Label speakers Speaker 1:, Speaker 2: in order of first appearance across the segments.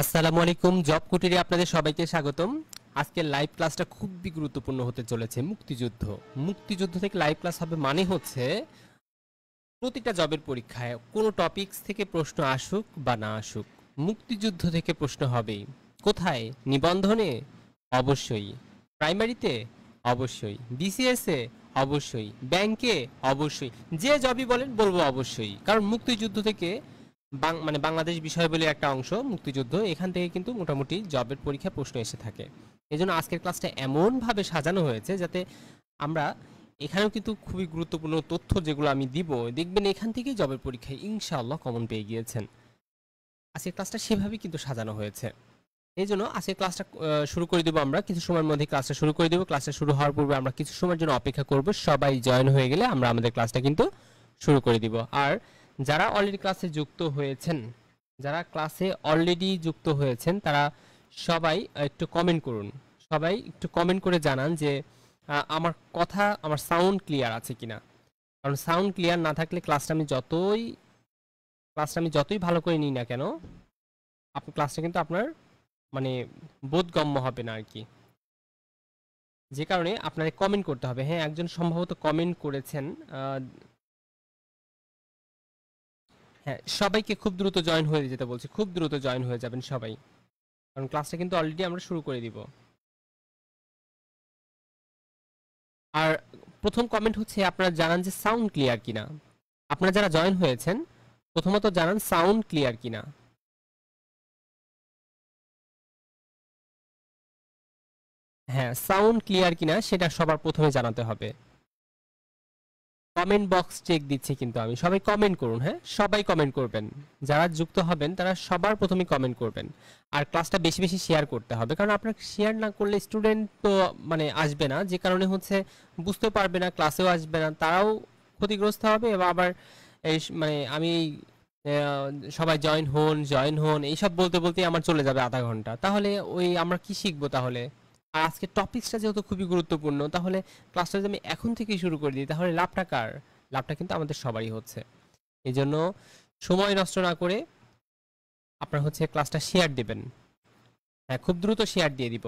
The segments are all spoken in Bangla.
Speaker 1: আসসালামু আলাইকুম, জব কুটিরে আপনাদের সবাইকে স্বাগতম। আজকের লাইভ ক্লাসটা খুবই গুরুত্বপূর্ণ হতে চলেছে। মুক্তিযুদ্ধ মুক্তিযুদ্ধ থেকে লাইভ ক্লাস হবে মানে হচ্ছে প্রতিটা জবের পরীক্ষায় কোনো টপিকস থেকে প্রশ্ন আসুক বা না আসুক, মুক্তিযুদ্ধ থেকে প্রশ্ন হবেই। কোথায়? নিবন্ধনে অবশ্যই, প্রাইমারিতে অবশ্যই, বিসিএস এ অবশ্যই, ব্যাংকে অবশ্যই, যে জবই বলেন বলবো অবশ্যই, কারণ মুক্তিযুদ্ধ থেকে মানে বাংলাদেশ বিষয় বলে একটা অংশ মুক্তিযুদ্ধ, এখান থেকে কিন্তু মোটামুটি জবের পরীক্ষা প্রশ্ন এসে থাকে। এই জন্য আজকের ক্লাসটা এমনভাবে সাজানো হয়েছে যাতে আমরা এখানেও কিন্তু খুবই গুরুত্বপূর্ণ তথ্য যেগুলো আমি দিব, দেখবেন এখান থেকেই জবের পরীক্ষায় ইনশাআল্লাহ কমন পেয়ে গিয়েছেন। আজকের ক্লাসটা সেভাবেই কিন্তু সাজানো হয়েছে। এই জন্য আজকে ক্লাসটা শুরু করে দেবো। আমরা কিছু সময়ের মধ্যে ক্লাসটা শুরু করে দেবো। ক্লাসটা শুরু হওয়ার পূর্বে আমরা কিছু সময়ের জন্য অপেক্ষা করব, সবাই জয়েন হয়ে গেলে আমরা আমাদের ক্লাসটা কিন্তু শুরু করে দিব। আর যারা অলরেডি ক্লাসে যুক্ত হয়েছেন, তারা সবাই একটু কমেন্ট করুন। সবাই একটু কমেন্ট করে জানান যে আমার কথা, আমার সাউন্ড ক্লিয়ার আছে কিনা। কারণ সাউন্ড ক্লিয়ার না থাকলে ক্লাসটা আমি যতই ভালো করে নিই না কেন, আপনার ক্লাসটা কিন্তু আপনার মানে বোধগম্য হবে না আর কি। যে কারণে আপনাকে কমেন্ট করতে হবে। হ্যাঁ, একজন সম্ভবত কমেন্ট করেছেন। হ্যাঁ, সবাইকে খুব দ্রুত জয়েন হয়ে যেতে বলছি, খুব দ্রুত জয়েন হয়ে যাবেন সবাই, কারণ ক্লাসটা কিন্তু অলরেডি আমরা শুরু করে দিব। আর প্রথম কমেন্ট হচ্ছে আপনারা জানান যে সাউন্ড ক্লিয়ার কিনা। আপনারা যারা জয়েন হয়েছেন প্রথমত জানান সাউন্ড ক্লিয়ার কিনা। হ্যাঁ, সাউন্ড ক্লিয়ার কিনা সেটা সবার প্রথমে জানাতে হবে। কমেন্ট বক্স চেক দিচ্ছি কিন্তু আমি, সবাই কমেন্ট করুন। হ্যাঁ, সবাই কমেন্ট করবেন, যারা যুক্ত হবেন তারা সবার প্রথমে কমেন্ট করবেন। আর ক্লাসটা বেশি বেশি শেয়ার করতে হবে, কারণ আপনার শেয়ার না করলে স্টুডেন্ট তো মানে আসবে না, যে কারণে হচ্ছে বুঝতে পারবে না, ক্লাসেও আসবে না, তারাও ক্ষতিগ্রস্ত হবে। এবং আবার এই মানে আমি সবাই জয়েন হন এইসব বলতে বলতে আমার চলে যাবে আধা ঘন্টা, তাহলে ওই আমরা কি শিখবো তাহলে? আর আজকে টপিকসটা যেহেতু খুবই গুরুত্বপূর্ণ, তাহলে ক্লাসটা যদি আমি এখন থেকেই শুরু করে দিই তাহলে লাভটা কার? লাভটা কিন্তু আমাদের সবারই হচ্ছে। এই জন্য সময় নষ্ট না করে আপনার হচ্ছে ক্লাসটা শেয়ার দিবেন। হ্যাঁ, খুব দ্রুত শেয়ার দিয়ে দিব।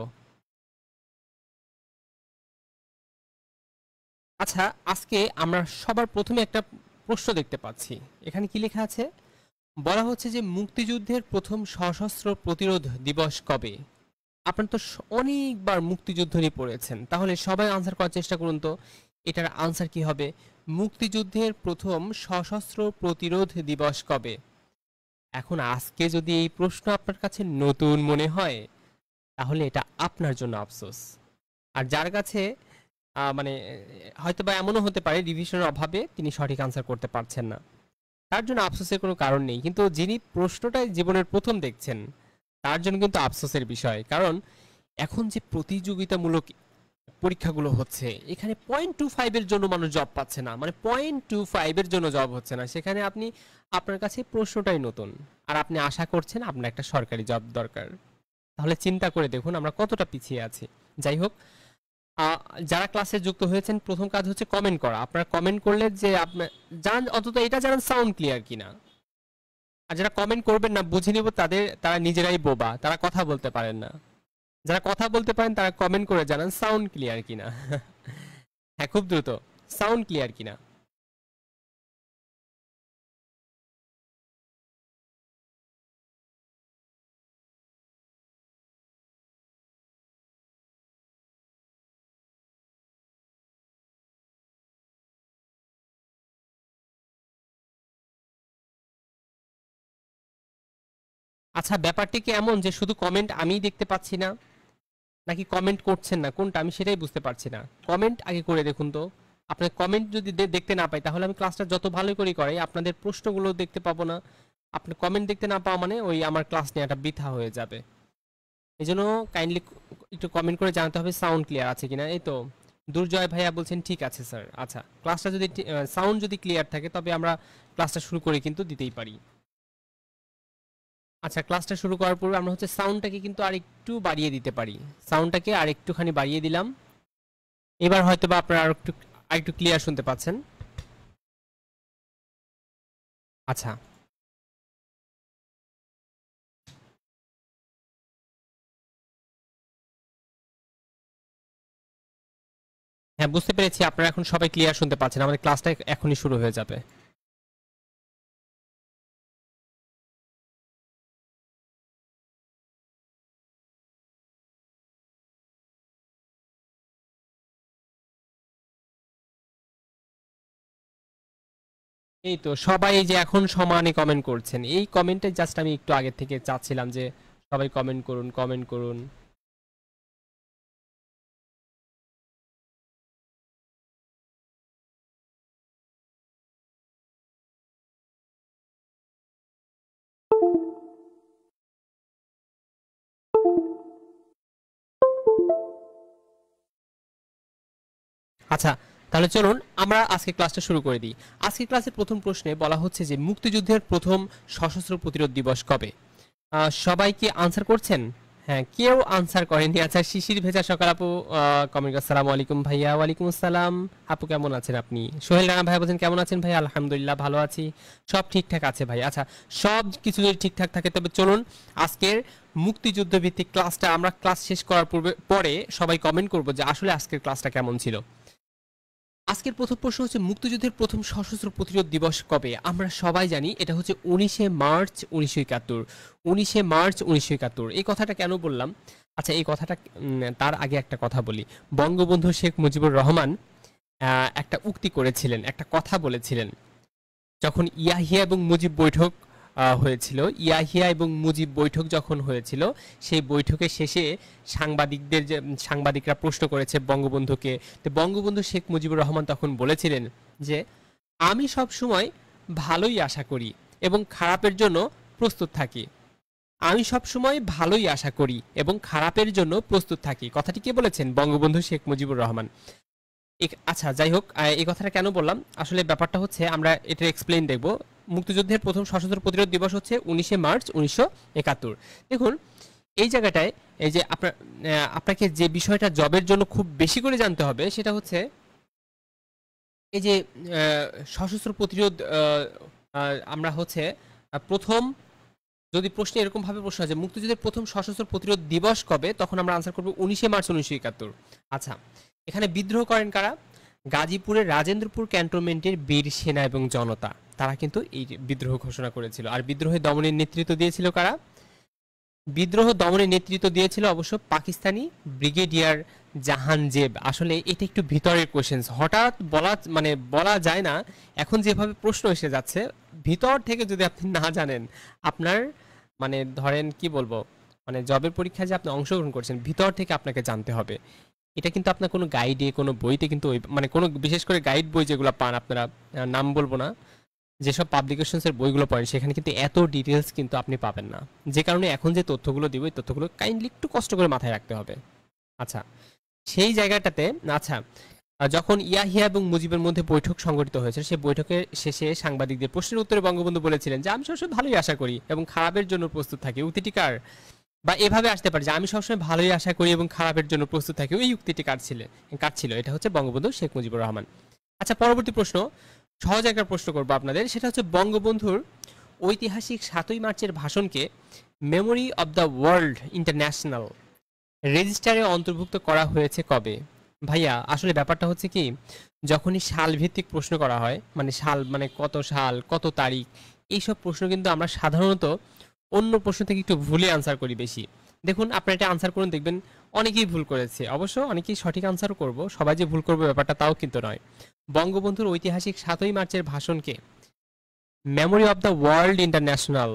Speaker 1: আচ্ছা, আজকে আমরা সবার প্রথমে একটা প্রশ্ন দেখতে পাচ্ছি। এখানে কি লেখা আছে? বলা হচ্ছে যে মুক্তিযুদ্ধের প্রথম সশস্ত্র প্রতিরোধ দিবস কবে? আপনারা তো অনেকবার মুক্তিযুদ্ধ নিয়ে পড়েছেন, তাহলে সবাই আনসার করার চেষ্টা করুন তো। এটার আনসার কি হবে? মুক্তিযুদ্ধের প্রথম সশস্ত্র প্রতিরোধ দিবস কবে? এখন আজকে যদি এই প্রশ্ন আপনার কাছে নতুন মনে হয় তাহলে এটা আপনার জন্য আফসোস। আর যার কাছে মানে হয়তো বা এমনও হতে পারে রিভিশনের অভাবে তিনি সঠিক আনসার করতে পারছেন না, তার জন্য আফসোসের কোনো কারণ নেই। কিন্তু যিনি প্রশ্নটাই জীবনের প্রথম দেখছেন তার জন্য কিন্তু আফসোসের বিষয়, কারণ এখন যে প্রতিযোগিতামূলক পরীক্ষাগুলো হচ্ছে এখানে 0.25 এর জন্য মানুষ জব পাচ্ছে না, মানে 0.25 এর জন্য জব হচ্ছে না, সেখানে আপনি আপনার কাছে প্রশ্নটাই নতুন আর আপনি আশা করছেন আপনার একটা সরকারি জব দরকার। তাহলে চিন্তা করে দেখুন আমরা কতটা পিছিয়ে আছি। যাই হোক, যারা ক্লাসে যুক্ত হয়েছেন প্রথম কাজ হচ্ছে কমেন্ট করা। আপনারা কমেন্ট করলে যে আপনার জান অন্তত এটা জানান সাউন্ড ক্লিয়ার কিনা। আর যারা কমেন্ট করবেন না বুঝে নিব তারা নিজেরাই বোবা, তারা কথা বলতে পারেন না। যারা কথা বলতে পারেন তারা কমেন্ট করে জানান সাউন্ড ক্লিয়ার কিনা। হ্যাঁ, খুব দ্রুত সাউন্ড ক্লিয়ার কিনা। আচ্ছা, ব্যাপারটি কি এমন যে শুধু কমেন্ট আমিই দেখতে পাচ্ছি না, নাকি কমেন্ট করছেন না, কোনটা আমি সেটাই বুঝতে পারছি না। কমেন্ট আগে করে দেখুন তো। আপনার কমেন্ট যদি দেখতে না পাই তাহলে আমি ক্লাসটা যত ভালো করে করাই আপনাদের প্রশ্নগুলো দেখতে পাবো না। আপনি কমেন্ট দেখতে না পাওয়া মানে ওই আমার ক্লাস নেওয়াটা বৃথা হয়ে যাবে। এই জন্য কাইন্ডলি একটু কমেন্ট করে জানাতে হবে সাউন্ড ক্লিয়ার আছে কিনা। এই তো দুর্জয় ভাইয়া বলছেন ঠিক আছে স্যার। আচ্ছা, ক্লাসটা যদি সাউন্ড যদি ক্লিয়ার থাকে তবে আমরা ক্লাসটা শুরু করে কিন্তু দিতেই পারি। আচ্ছা, ক্লাসটা শুরু করার পূর্বে আমরা হচ্ছে সাউন্ডটাকে কিন্তু আরেকটু বাড়িয়ে দিতে পারি। সাউন্ডটাকে আরেকটুখানি বাড়িয়ে দিলাম। এবার হয়তো বা আপনারা আরেকটু ক্লিয়ার শুনতে পাচ্ছেন। আচ্ছা, হ্যাঁ, বুঝতে পেরেছি আপনারা এখন সবাই ক্লিয়ার শুনতে পাচ্ছেন, আমাদের ক্লাসটা এখনই শুরু হয়ে যাবে। এই তো সবাই যে এখন সমানে কমেন্ট করছেন, এই কমেন্টে জাস্ট আমি একটু আগে থেকে চাচ্ছিলাম যে সবাই কমেন্ট করুন, কমেন্ট করুন। আচ্ছা, তাহলে চলুন আমরা আজকে ক্লাসটা শুরু করে দিই। আজকে ক্লাসের প্রথম প্রশ্নে বলা হচ্ছে যে মুক্তিযুদ্ধের প্রথম সশস্ত্র প্রতিরোধ দিবস কবে? সবাই কি আনসার করছেন? হ্যাঁ, কেউ আনসার করেনি। আচ্ছা, শিশির ভেজা সকাল আপু কমেন্ট, আসসালামু আলাইকুম ভাইয়া। ওয়ালাইকুম আসসালাম। আপু কেমন আছেন আপনি? সোহেল রানা ভাই বলছেন কেমন আছেন ভাই? আলহামদুলিল্লাহ ভালো আছি, সব ঠিকঠাক আছে ভাই। আচ্ছা, সব কিছু যদি ঠিকঠাক থাকে তবে চলুন আজকের মুক্তিযুদ্ধ ভিত্তিক ক্লাসটা আমরা ক্লাস শেষ করার পরে সবাই কমেন্ট করব যে আসলে আজকের ক্লাসটা কেমন ছিল। আজকের প্রথম প্রশ্ন হচ্ছে মুক্তিযুদ্ধের প্রথম সশস্ত্র প্রতিরোধ দিবস কবে? আমরা সবাই জানি এটা হচ্ছে 19শে মার্চ 1971। 19শে মার্চ 1971। এই কথাটা কেন বললাম? আচ্ছা, এই কথাটা তার আগে একটা কথা বলি। বঙ্গবন্ধু শেখ মুজিবুর রহমান একটা উক্তি করেছিলেন, একটা কথা বলেছিলেন যখন ইয়াহিয়া এবং মুজিব বৈঠক হয়েছিল। ইয়াহিয়া এবং মুজিব বৈঠক যখন হয়েছিল, সেই বৈঠকের শেষে সাংবাদিকরা প্রশ্ন করেছে বঙ্গবন্ধুকে। তো বঙ্গবন্ধু শেখ মুজিবুর রহমান তখন বলেছিলেন যে আমি সব সময় ভালোই আশা করি এবং খারাপের জন্য প্রস্তুত থাকি। আমি সব সময় ভালোই আশা করি এবং খারাপের জন্য প্রস্তুত থাকি। কথাটি কে বলেছেন? বঙ্গবন্ধু শেখ মুজিবুর রহমান। আচ্ছা, যাই হোক, এই কথাটা কেন বললাম, আসলে ব্যাপারটা হচ্ছে আমরা এটা এক্সপ্লেইন দেখব। মুক্তিযুদ্ধের প্রথম সশস্ত্র প্রতিরোধ দিবস হচ্ছে 19শে মার্চ 1971। দেখুন এই জায়গাটায় এই যে আপনাকে যে বিষয়টা জবের জন্য খুব বেশি করে জানতে হবে সেটা হচ্ছে এই যে সশস্ত্র প্রতিরোধ আমরা হচ্ছে প্রথম, যদি প্রশ্নে এরকম ভাবে প্রশ্ন হয় যে মুক্তিযুদ্ধের প্রথম সশস্ত্র প্রতিরোধ দিবস কবে, তখন আমরা আনসার করব 19শে মার্চ 1971। আচ্ছা, এখানে বিদ্রোহ করেন কারা? গাজীপুরের রাজেন্দ্রপুর ক্যান্টনমেন্টের বীর সেনা এবং জনতা, তারা কিন্তু এই বিদ্রোহ ঘোষণা করেছিল। আর বিদ্রোহে দমনের নেতৃত্ব দিয়েছিল কারা? বিদ্রোহ দমনের নেতৃত্ব দিয়েছিল অবশ্য পাকিস্তানি ব্রিগেডিয়ার জাহানজেব। আসলে এটা একটু ভিতরের কোশ্চেন্স, হঠাৎ বলা যায় না। এখন যেভাবে প্রশ্ন এসে যাচ্ছে, ভিতর থেকে যদি আপনি না জানেন, আপনার ধরেন কি বলবো, জবের পরীক্ষায় যে আপনি অংশগ্রহণ করছেন, ভিতর থেকে আপনাকে জানতে হবে। এটা কিন্তু আপনার কোনো গাইডে, কোনো বইতে কিন্তু কোনো বিশেষ করে গাইড বই যেগুলো পান আপনারা, নাম বলবো না, যেসব পাবলিকেশনসের বইগুলো পড়েন সেখানে কিন্তু এত ডিটেলস কিন্তু আপনি পাবেন না। যে কারণে এখন যে তথ্যগুলো দিব, এই তথ্যগুলো কাইন্ডলি একটু কষ্ট করে মাথায় রাখতে হবে। আচ্ছা, সেই জায়গাটাতে আচ্ছা, যখন ইয়াহিয়া এবং মুজিবের মধ্যে বৈঠক সংগঠিত হয়েছে, সেই বৈঠকের শেষে সাংবাদিকদের প্রশ্নের উত্তরে বঙ্গবন্ধু বলেছিলেন যে আমি সবসময় ভালোই আশা করি এবং খারাপের জন্য প্রস্তুত থাকি। উক্তিটি কার? বা এভাবে আসতে পারে যে আমি সবসময় ভালোই আশা করি এবং খারাপের জন্য প্রস্তুত থাকি। ওই উক্তিটি কার ছিল? এটা হচ্ছে বঙ্গবন্ধু শেখ মুজিবুর রহমান। আচ্ছা, পরবর্তী প্রশ্ন, সহজ একটা প্রশ্ন করবো আপনাদের, সেটা হচ্ছে বঙ্গবন্ধুর ঐতিহাসিক 7ই মার্চের ভাষণকে memory of the world international রেজিস্টারে অন্তর্ভুক্ত করা হয়েছে কবে? ভাইয়া, আসলে ব্যাপারটা হচ্ছে কি, যখনই সাল ভিত্তিক প্রশ্ন করা হয়, সাল কত সাল, কত তারিখ, এইসব প্রশ্ন কিন্তু আমরা সাধারণত অন্য প্রশ্ন থেকে একটু ভুলে আনসার করি বেশি। দেখুন আপনারা এটা আনসার করুন, দেখবেন অনেকেই ভুল করেছে। অবশ্য অনেকেই সঠিক আনসারও করব, সবাই যে ভুল করবে ব্যাপারটা তাও কিন্তু নয়। বঙ্গবন্ধুর ঐতিহাসিক 7ই মার্চের ভাষণকে memory of the world international,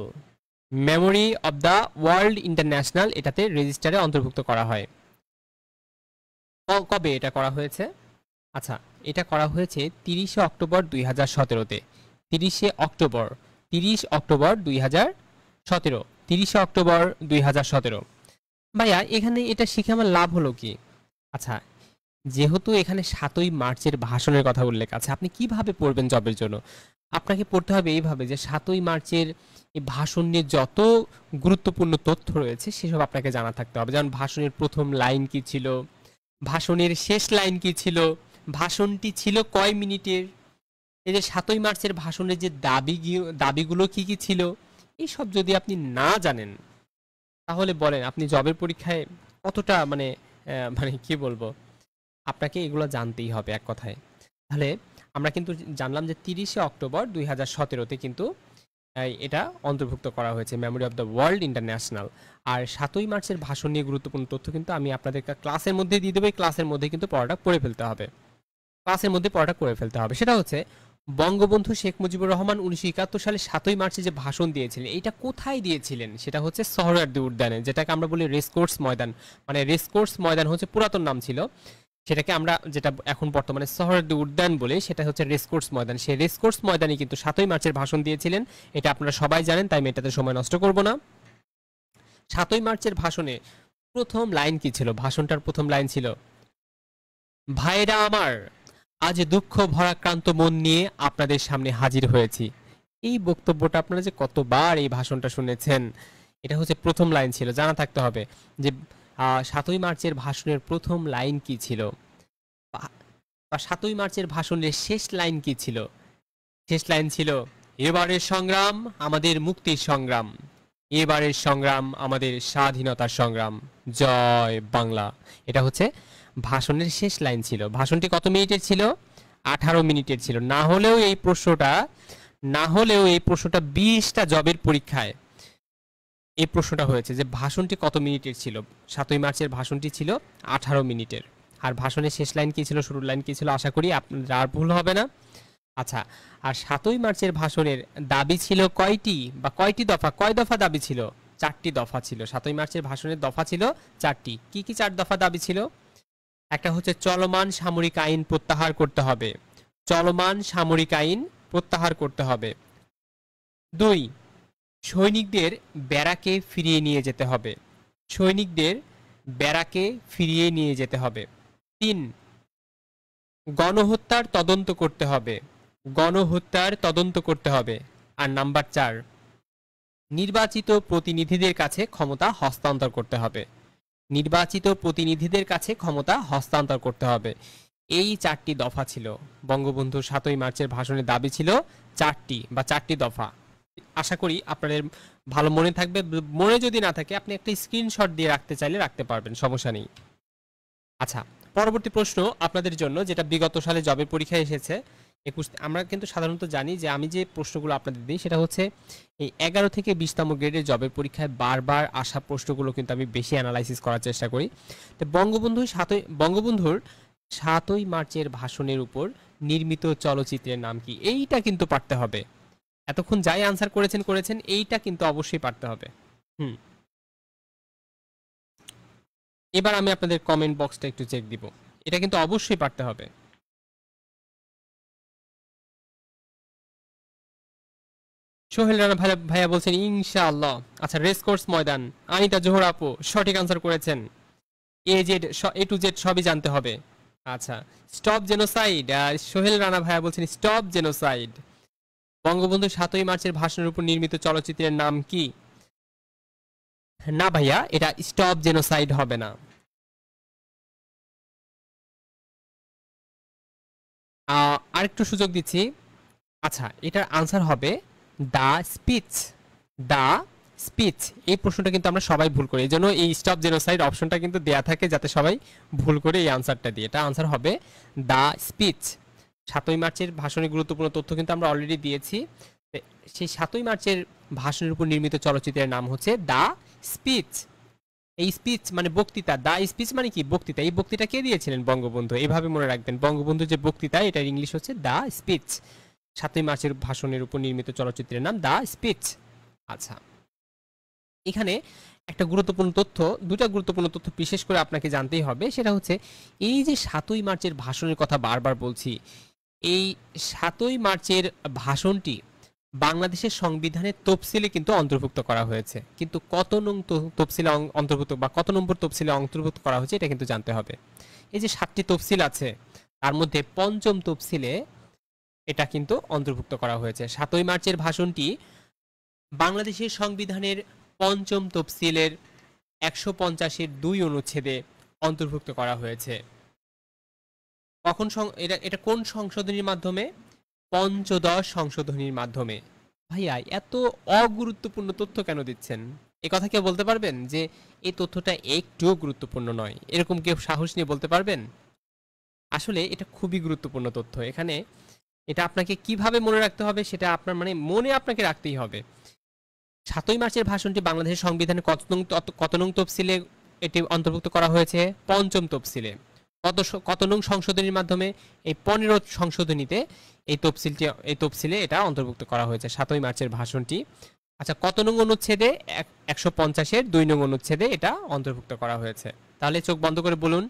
Speaker 1: memory of the world international এটাতে রেজিস্টারে অন্তর্ভুক্ত করা হয়। কবে এটা করা হয়েছে? আচ্ছা, এটা করা হয়েছে 30শে অক্টোবর 2017-তে। 30শে অক্টোবর, 30 অক্টোবর 2017, 30শে অক্টোবর 2017। ভাইয়া, এখানে এটা শিখে আমার লাভ হলো কি? আচ্ছা, যেহেতু এখানে 7ই মার্চের ভাষণের কথা উল্লেখ আছে, আপনি কিভাবে পড়বেন জবের জন্য? আপনাকে পড়তে হবে এইভাবে যে 7ই মার্চের এই ভাষণ নিয়ে যত গুরুত্বপূর্ণ তথ্য রয়েছে সেসব আপনাকে জানা থাকতে হবে। যেমন ভাষণের প্রথম লাইন কি ছিল, ভাষণের শেষ লাইন কি ছিল, ভাষণটি ছিল কয় মিনিটের, এই যে 7ই মার্চের ভাষণের যে দাবিগুলো কি কি ছিল, এইসব যদি আপনি না জানেন তাহলে বলেন আপনি জবের পরীক্ষায় কতটা কি বলবো, আপনাকে এগুলো জানতেই হবে এক কথায়। তাহলে আমরা কিন্তু জানলাম যে 30শে অক্টোবর 2017-তে কিন্তু এটা অন্তর্ভুক্ত করা হয়েছে memory of the world international. আর 7ই মার্চের ভাষণ নিয়ে গুরুত্বপূর্ণ তথ্য কিন্তু আমি আপনাদের ক্লাসের মধ্যে দিয়ে দেবো। এই ক্লাসের মধ্যে কিন্তু পড়াটা পড়ে ফেলতে হবে, ক্লাসের মধ্যে পড়াটা করে ফেলতে হবে। সেটা হচ্ছে বঙ্গবন্ধু শেখ মুজিবুর রহমান 1971 সালে 7ই মার্চে যে ভাষণ দিয়েছিলেন, এটা কোথায় দিয়েছিলেন? সেটা হচ্ছে সোহরাওয়ার্দী উদ্যানে, যেটাকে আমরা বলি রেসকোর্স ময়দান। মানে রেসকোর্স ময়দান হচ্ছে পুরাতন নাম ছিল, সেটাকে আমরা যেটা এখন বর্তমানে সোহরাওয়ার্দী উদ্যান বলে, সেটা হচ্ছে রেসকোর্স ময়দান। সেই রেসকোর্স ময়দানে কিন্তু 7ই মার্চের ভাষণ দিয়েছিলেন। এটা আপনারা সবাই জানেন, তাই আমি এটাতে সময় নষ্ট করব না। 7ই মার্চের ভাষণে প্রথম লাইন কি ছিল? ভাষণটার প্রথম লাইন ছিল, ভাইরা আমার, আজ দুঃখ ভরাক্রান্ত মন নিয়ে আপনাদের সামনে হাজির হয়েছি। এই বক্তব্যটা আপনারা যে কতবার এই ভাষণটা শুনেছেন, এটা হচ্ছে প্রথম লাইন ছিল। জানা থাকতে হবে যে 7ই মার্চের ভাষণের প্রথম লাইন কি ছিল, বা 7ই মার্চের ভাষণের শেষ লাইন কি ছিল? শেষ লাইন ছিল, এবারের সংগ্রাম আমাদের মুক্তির সংগ্রাম, এবারের সংগ্রাম আমাদের স্বাধীনতার সংগ্রাম, জয় বাংলা। এটা হচ্ছে ভাষণের শেষ লাইন ছিল। ভাষণটি কত মিনিটের ছিল? 18 মিনিটের ছিল। না হলেও এই প্রশ্নটা 20টা জবের পরীক্ষায় এই প্রশ্নটা হয়েছে যে ভাষণটি কত মিনিটের ছিল। 7ই মার্চের ভাষণটি ছিল 18 মিনিটের। আর ভাষণের শেষ লাইন কি ছিল, শুরুর লাইন কি ছিল? আশা করি আপনাদের আর ভুল হবে না। আচ্ছা, আর 7ই মার্চের ভাষণের দাবি ছিল কয়টি, বা কয়টি দফা, কয় দফা দাবি ছিল? 4টি দফা ছিল। 7ই মার্চের ভাষণের দফা ছিল 4টি। কি কি 4 দফা দাবি ছিল? একটা হচ্ছে চলমান সামরিক আইন প্রত্যাহার করতে হবে, চলমান সামরিক আইন প্রত্যাহার করতে হবে। 2, সৈনিকদের ব্যারাকে ফিরিয়ে নিয়ে যেতে হবে, সৈনিকদের ব্যারাকে ফিরিয়ে নিয়ে যেতে হবে। 3, গণহত্যার তদন্ত করতে হবে, গণহত্যার তদন্ত করতে হবে। আর নাম্বার 4, নির্বাচিত প্রতিনিধিদের কাছে ক্ষমতা হস্তান্তর করতে হবে, নির্বাচিত প্রতিনিধিদের কাছে ক্ষমতা হস্তান্তর করতে হবে। এই 4টি দফা ছিল বঙ্গবন্ধু 7ই মার্চের ভাষণের দাবি ছিল 4টি, বা 4টি দফা। আশা করি আপনাদের ভালো মনে থাকবে। মনে যদি না থাকে, আপনি একটা স্ক্রিনশট দিয়ে রাখতে চাইলে রাখতে পারবেন, সমস্যা নেই। আচ্ছা, পরবর্তী প্রশ্ন আপনাদের জন্য, যেটা বিগত সালে জবের পরীক্ষায় এসেছে 21। আমরা কিন্তু সাধারণত জানি যে আমি যে প্রশ্নগুলো আপনাদের দিই সেটা হচ্ছে এই 11 থেকে 20তম গ্রেডের জবের পরীক্ষায় বারবার আসা প্রশ্নগুলো কিন্তু আমি বেশি অ্যানালাইসিস করার চেষ্টা করি। তো বঙ্গবন্ধুর 7ই মার্চের ভাষণের উপর নির্মিত চলচ্চিত্রের নাম কি? এইটা কিন্তু পারতে হবে। এতক্ষণ যাই আনসার করেছেন এইটা কিন্তু অবশ্যই পারতে হবে। এবার আমি আপনাদের কমেন্ট বক্সটা একটু চেক দিব, এটা কিন্তু অবশ্যই পারতে হবে। সোহেল রানা ভাইয়া বলছেন ইনশাআল্লাহ। আচ্ছা, রেসকোর্স ময়দান। আনিতা জোহর আপু সঠিক আনসার করেছেন। এ টু জেড সবই জানতে হবে। আচ্ছা, স্টপ জেনোসাইড। সোহেল রানা ভাইয়া বলছেন স্টপ জেনোসাইড। বঙ্গবন্ধু 7ই মার্চের ভাষণের উপর নির্মিত চলচ্চিত্রের নাম কি? না ভাইয়া, এটা স্টপ জেনোসাইড হবে না। আরেকটু সুযোগ দিচ্ছি। আচ্ছা, এটার আনসার হবে দা স্পিচ। দা স্পিচ। এই প্রশ্নটা কিন্তু আমরা সবাই ভুল করি, এই জন্য এই স্টপ জেনোসাইড অপশনটা কিন্তু দেয়া থাকে যাতে সবাই ভুল করে এই আনসারটা দিয়ে। এটা আনসার হবে দা স্পিচ। 7ই মার্চের ভাষণে গুরুত্বপূর্ণ তথ্য কিন্তু আমরা অলরেডি দিয়েছি। সেই 7ই মার্চের ভাষণের উপর নির্মিত চলচ্চিত্রের নাম হচ্ছে দা স্পিচ। এই স্পিচ মানে বক্তৃতা, দা স্পিচ মানে কি? বক্তৃতা। এই বক্তৃতা কে দিয়েছিলেন? বঙ্গবন্ধু। এইভাবে মনে রাখবেন, বঙ্গবন্ধু যে বক্তৃতা, এটার ইংলিশ হচ্ছে দা স্পিচ। 7ই মার্চের ভাষণের উপর নির্মিত চলচ্চিত্রের নাম দা স্পিচ। আচ্ছা, এখানে একটা গুরুত্বপূর্ণ তথ্য, দুটা গুরুত্বপূর্ণ তথ্য বিশেষ করে আপনাকে জানতেই হবে। সেটা হচ্ছে এই যে 7ই মার্চের ভাষণের কথা বারবার বলছি, এই 7ই মার্চের ভাষণটি বাংলাদেশের সংবিধানের তফসিলে কিন্তু অন্তর্ভুক্ত করা হয়েছে, কিন্তু কত নং তফসিলে অন্তর্ভুক্ত বা কত নম্বর তফসিলে অন্তর্ভুক্ত করা হয়েছে এটা কিন্তু জানতে হবে। এই যে 7টি তফসিল আছে, তার মধ্যে 5ম তফসিলে এটা কিন্তু অন্তর্ভুক্ত করা হয়েছে। 7ই মার্চের ভাষণটি বাংলাদেশের সংবিধানের 5ম তফসিলের 150-এর 2 অনুচ্ছেদে অন্তর্ভুক্ত করা হয়েছে। কখন এটা কোন সংশোধনীর মাধ্যমে? পঞ্চদশ সংশোধনীর মাধ্যমে। ভাইয়া, এত অগুরুত্বপূর্ণ তথ্য কেন দিচ্ছেন? এ কথা কেউ বলতে পারবেন যে এই তথ্যটা একটুও গুরুত্বপূর্ণ নয়? এরকম কেউ সাহস নিয়ে বলতে পারবেন? আসলে এটা খুবই গুরুত্বপূর্ণ তথ্য। এখানে এটা আপনাকে কিভাবে মনে রাখতে হবে সেটা আপনার মানে মনে আপনাকে রাখতেই হবে। ৭ই মার্চের ভাষণটি বাংলাদেশের সংবিধানের কত নং তফসিলে এটি অন্তর্ভুক্ত করা হয়েছে? ৫ম তফসিলে। কত নং সংশোধনীর মাধ্যমে? এই ১৫ সংশোধনীতে এই তফসিলে এটা অন্তর্ভুক্ত করা হয়েছে ৭ই মার্চের ভাষণটি। আচ্ছা, কত নং অনুচ্ছেদে? ১৫০-এর ২ নং অনুচ্ছেদে এটা অন্তর্ভুক্ত করা হয়েছে। তাহলে চোখ বন্ধ করে বলুন,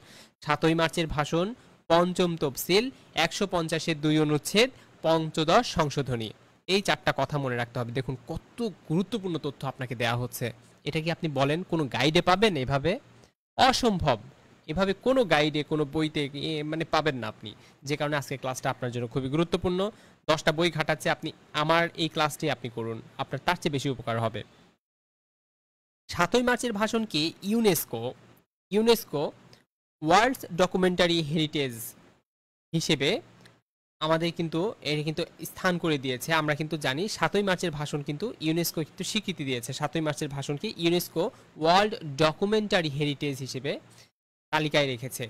Speaker 1: ৭ই মার্চের ভাষণ, ৫ম তফসিল, ১৫০-এর ২ অনুচ্ছেদ, পঞ্চদশ সংশোধনী। এই ৪টা কথা মনে রাখতে হবে। দেখুন কত গুরুত্বপূর্ণ তথ্য আপনাকে দেয়া হচ্ছে। এটা কি আপনি বলেন কোনো গাইডে পাবেন এভাবে? অসম্ভব। এভাবে কোনো গাইডে, কোনো বইতে মানে পাবেন না আপনি। যে কারণে আজকের ক্লাসটা আপনার জন্য খুবই গুরুত্বপূর্ণ। 10টা বই ঘাটাচ্ছে, আপনি আমার এই ক্লাসটি আপনি করুন। আপনার তার চেয়ে বেশি উপকার হবে। ৭ই মার্চের ভাষণ কি ইউনেস্কো ওয়ার্ল্ড ডকুমেন্টারি হেরিটেজ হিসেবে আমাদের কিন্তু এর কিন্তু স্থান করে দিয়েছে। আমরা কিন্তু জানি ৭ই মার্চের ভাষণ কিন্তু ইউনেস্কো কিন্তু স্বীকৃতি দিয়েছে। ৭ই মার্চের ভাষণকে ইউনেস্কো ওয়ার্ল্ড ডকুমেন্টারি হেরিটেজ হিসেবে তালিকায় রেখেছে।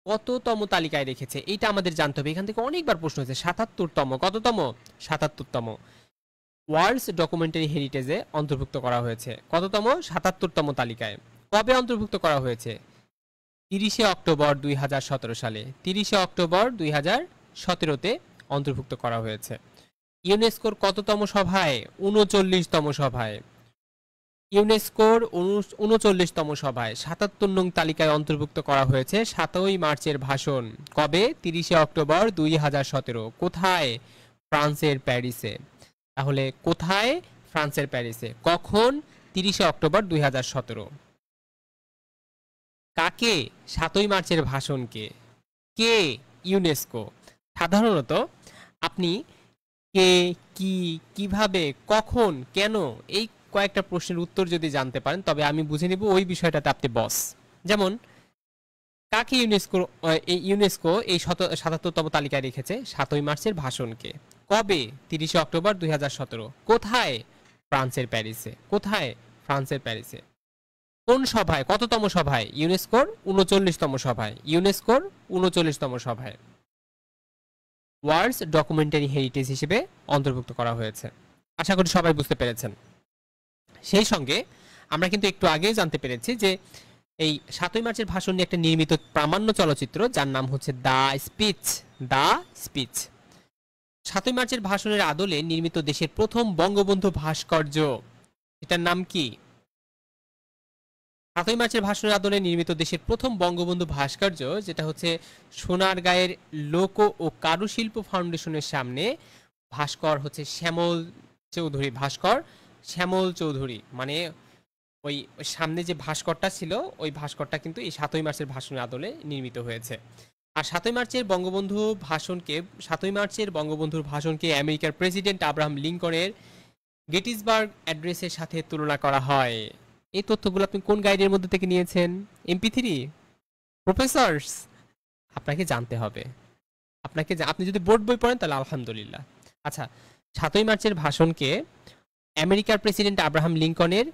Speaker 1: কততম তালিকায় রেখেছে এইটা আমাদের জানতে হবে। এখান থেকে অনেকবার প্রশ্ন হয়েছে। ৭৭তম। কততম? ৭৭তম। ওয়ার্ল্ডস ডকুমেন্টারি হেরিটেজে অন্তর্ভুক্ত করা হয়েছে। কততম? ৭৭তম তালিকায়। কবে অন্তর্ভুক্ত করা হয়েছে? ৩০শে অক্টোবর ২০১৭ সালে। ৩০শে অক্টোবর ২০১৭তে অন্তর্ভুক্ত করা হয়েছে। ইউনেস্কোর কততম সভায়? ৩৯তম সভায়। ইউনেস্কোর ৩৯তম সভায় ৭৭ নং তালিকায় অন্তর্ভুক্ত করা হয়েছে ৭ই মার্চের ভাষণ। কবে? ৩০শে অক্টোবর ২০১৭। কোথায়? ফ্রান্সের প্যারিসে। তাহলে কোথায়? ফ্রান্সের প্যারিসে। কখন? ৩০শে অক্টোবর ২০১৭। কাকে? ৭ই মার্চের ভাষণকে। কে? ইউনেস্কো। সাধারণত আপনি কে, কি, কিভাবে, কখন, কেন এই কয়েকটা প্রশ্নের উত্তর যদি জানতে পারেন তবে আমি বুঝে নিব ওই বিষয়টাতে আপনি বস। যেমন কাকে ইউনেস্কো এই ৭৭তম তালিকায় রেখেছে? ৭ই মার্চের ভাষণকে। কবে? ৩০শে অক্টোবর ২০১৭। কোথায়? ফ্রান্সের প্যারিসে। কোথায়? ফ্রান্সের প্যারিসে। কোন সভায়? কততম সভায়? ইউনেস্কোর ৩৯তম সভায়। ইউনেস্কোর ৩৯তম সভায় ওয়ার্ল্ডস ডকুমেন্টারি হেরিটেজ হিসেবে অন্তর্ভুক্ত করা হয়েছে। আশা করি সবাই বুঝতে পেরেছেন। সেই সঙ্গে আমরা কিন্তু একটু আগেই জানতে পেরেছি যে এই ৭ই মার্চের ভাষণ নিয়ে একটা নির্মিত প্রামাণ্য চলচ্চিত্র যার নাম হচ্ছে দ্য স্পিচ। ৭ই মার্চের ভাষণের আদলে নির্মিত দেশের প্রথম বঙ্গবন্ধু ভাস্কর্য, এটার নাম কি? ৭ই মার্চের ভাষণের আদলে নির্মিত দেশের প্রথম বঙ্গবন্ধু ভাস্কর্য, যেটা হচ্ছে সোনারগাঁয়ের লোক ও কারুশিল্প ফাউন্ডেশনের সামনে। ভাস্কর হচ্ছে শ্যামল চৌধুরী। মানে ওই সামনে যে ভাস্করটা ছিল ওই ভাস্করটা কিন্তু এই ৭ই মার্চের ভাষণের আদলে নির্মিত হয়েছে। আর ৭ই মার্চের বঙ্গবন্ধুর ভাষণকে আমেরিকার প্রেসিডেন্ট আব্রাহাম লিঙ্কনের গেটিসবার্গ অ্যাড্রেসের সাথে তুলনা করা হয়। এই তথ্যগুলো আপনি কোন গাইডের মধ্যে থেকে নিয়েছেন? MP3? প্রফেসরস? আপনাকে জানতে হবে। আপনি যদি বোর্ড বই পড়েন তাহলে আলহামদুলিল্লাহ। আচ্ছা, ৭ই মার্চের ভাষণকে আমেরিকার প্রেসিডেন্ট আব্রাহাম লিঙ্কনের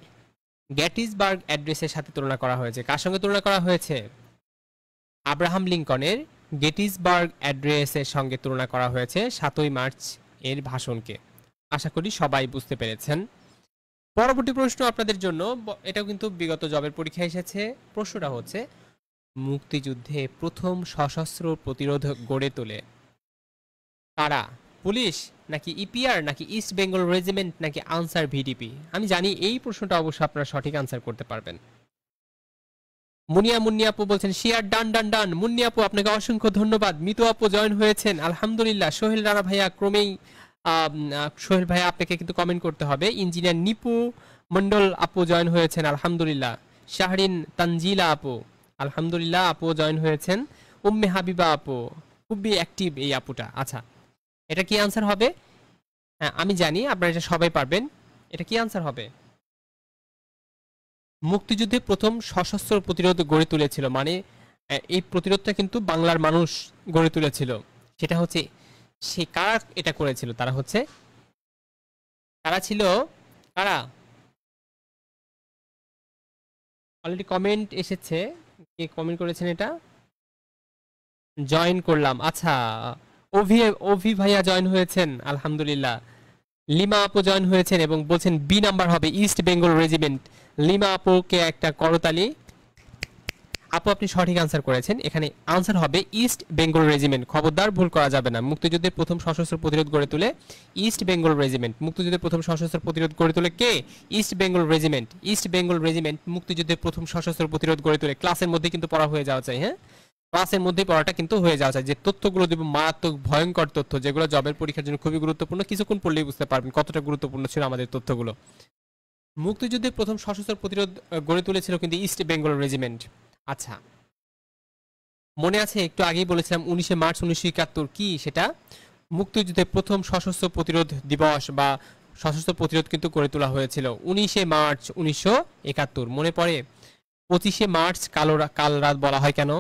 Speaker 1: গেটিসবার্গ অ্যাড্রেসের সাথে তুলনা করা হয়েছে। কার সঙ্গে তুলনা করা হয়েছে? আব্রাহাম লিঙ্কনের গেটিসবার্গ অ্যাড্রেসের সঙ্গে তুলনা করা হয়েছে ৭ই মার্চ এর ভাষণকে। আশা করি সবাই বুঝতে পেরেছেন। পরবর্তী প্রশ্ন আপনাদের জন্য, এটাও কিন্তু বিগত জবের পরীক্ষায় এসেছে। প্রশ্নটা হচ্ছে মুক্তিযুদ্ধে প্রথম সশস্ত্র প্রতিরোধ গড়ে তোলে কারা? পুলিশ নাকি ইপিআর নাকি ইস্ট বেঙ্গল রেজিমেন্ট নাকি আনসার ভিডিপি? আমি জানি এই প্রশ্নটা অবশ্য আপনারা সঠিক আনসার করতে পারবেন। মুন্নি আপু বলছেন শিয়ার ডান। মুন্নি আপু আপনাকে অসংখ্য ধন্যবাদ। মিতু আপু জয়েন হয়েছেন, আলহামদুলিল্লাহ। সোহেল রানা ভাইয়া ক্রমেই সোহেল ভাইয়া আপনাকে কিন্তু কমেন্ট করতে হবে। ইঞ্জিনিয়ার নিপু মন্ডল আপু জয়েন হয়েছেন, আলহামদুলিল্লাহ। শাহরিন তানজিলা আপু, আলহামদুলিল্লাহ, আপু জয়েন হয়েছেন। উম্মে হাবিবা আপু, খুবই অ্যাক্টিভ এই আপুটা। আচ্ছা, এটা কি আনসার হবে? হ্যাঁ, আমি জানি আপনারা এটা সবাই পারবেন। এটা কি আনসার হবে? মুক্তিযুদ্ধে প্রথম সশস্ত্র প্রতিরোধ গড়ে তুলেছিল, মানে এই প্রতিরোধটা কিন্তু বাংলার মানুষ গড়ে তুলেছিল। সেটা হচ্ছে সে কারা এটা করেছিল? তারা ছিল কারা? অলরেডি কমেন্ট এসেছে, কে কমেন্ট করেছেন এটা? জয়েন করলাম। আচ্ছা, ওভি ওভি ভাইয়া জয়েন হয়েছেন, আলহামদুলিল্লাহ। লিমা আপু জয়েন হয়েছেন এবং বলছেন বি নাম্বার হবে ইস্ট বেঙ্গল রেজিমেন্ট। লিমা আপুকে একটা করতালি। আপু আপনি সঠিক আনসার করেছেন, এখানে আনসার হবে ইস্ট বেঙ্গল রেজিমেন্ট। খবরদার ভুল করা যাবে না। মুক্তিযুদ্ধের প্রথম সশস্ত্র প্রতিরোধ গড়ে তোলে ইস্ট বেঙ্গল রেজিমেন্ট। মুক্তিযুদ্ধের প্রথম সশস্ত্র প্রতিরোধ গড়ে তোলে কে? East Bengal Regiment. East Bengal Regiment মুক্তিযুদ্ধের প্রথম সশস্ত্র প্রতিরোধ গড়ে তোলে। ক্লাসের মধ্যে কিন্তু পড়া হয়ে যাওয়া চাই, হ্যাঁ, ক্লাসের মধ্যে পড়াটা কিন্তু হয়ে যাওয়া চাই। যে তথ্যগুলো দেব মারাত্মক ভয়ঙ্কর তথ্য, যেগুলো জবের পরীক্ষার জন্য খুবই গুরুত্বপূর্ণ। কিছুক্ষণ পড়লেই বুঝতে পারবেন কতটা গুরুত্বপূর্ণ ছিল আমাদের তথ্যগুলো। মুক্তিযুদ্ধের প্রথম সশস্ত্র প্রতিরোধ গড়ে তুলেছিল কিন্তু ইস্ট বেঙ্গল রেজিমেন্ট। আচ্ছা, মনে আছে একটু আগেই বলেছিলাম 19 মার্চ 1971 কি সেটা? মুক্তিযুদ্ধের প্রথম সশস্ত্র প্রতিরোধ দিবস বা সশস্ত্র প্রতিরোধ কিন্তু গড়ে তোলা হয়েছিল 19 মার্চ 1971। মনে পড়ে? 25 মার্চ কাল রাত বলা হয় কেন?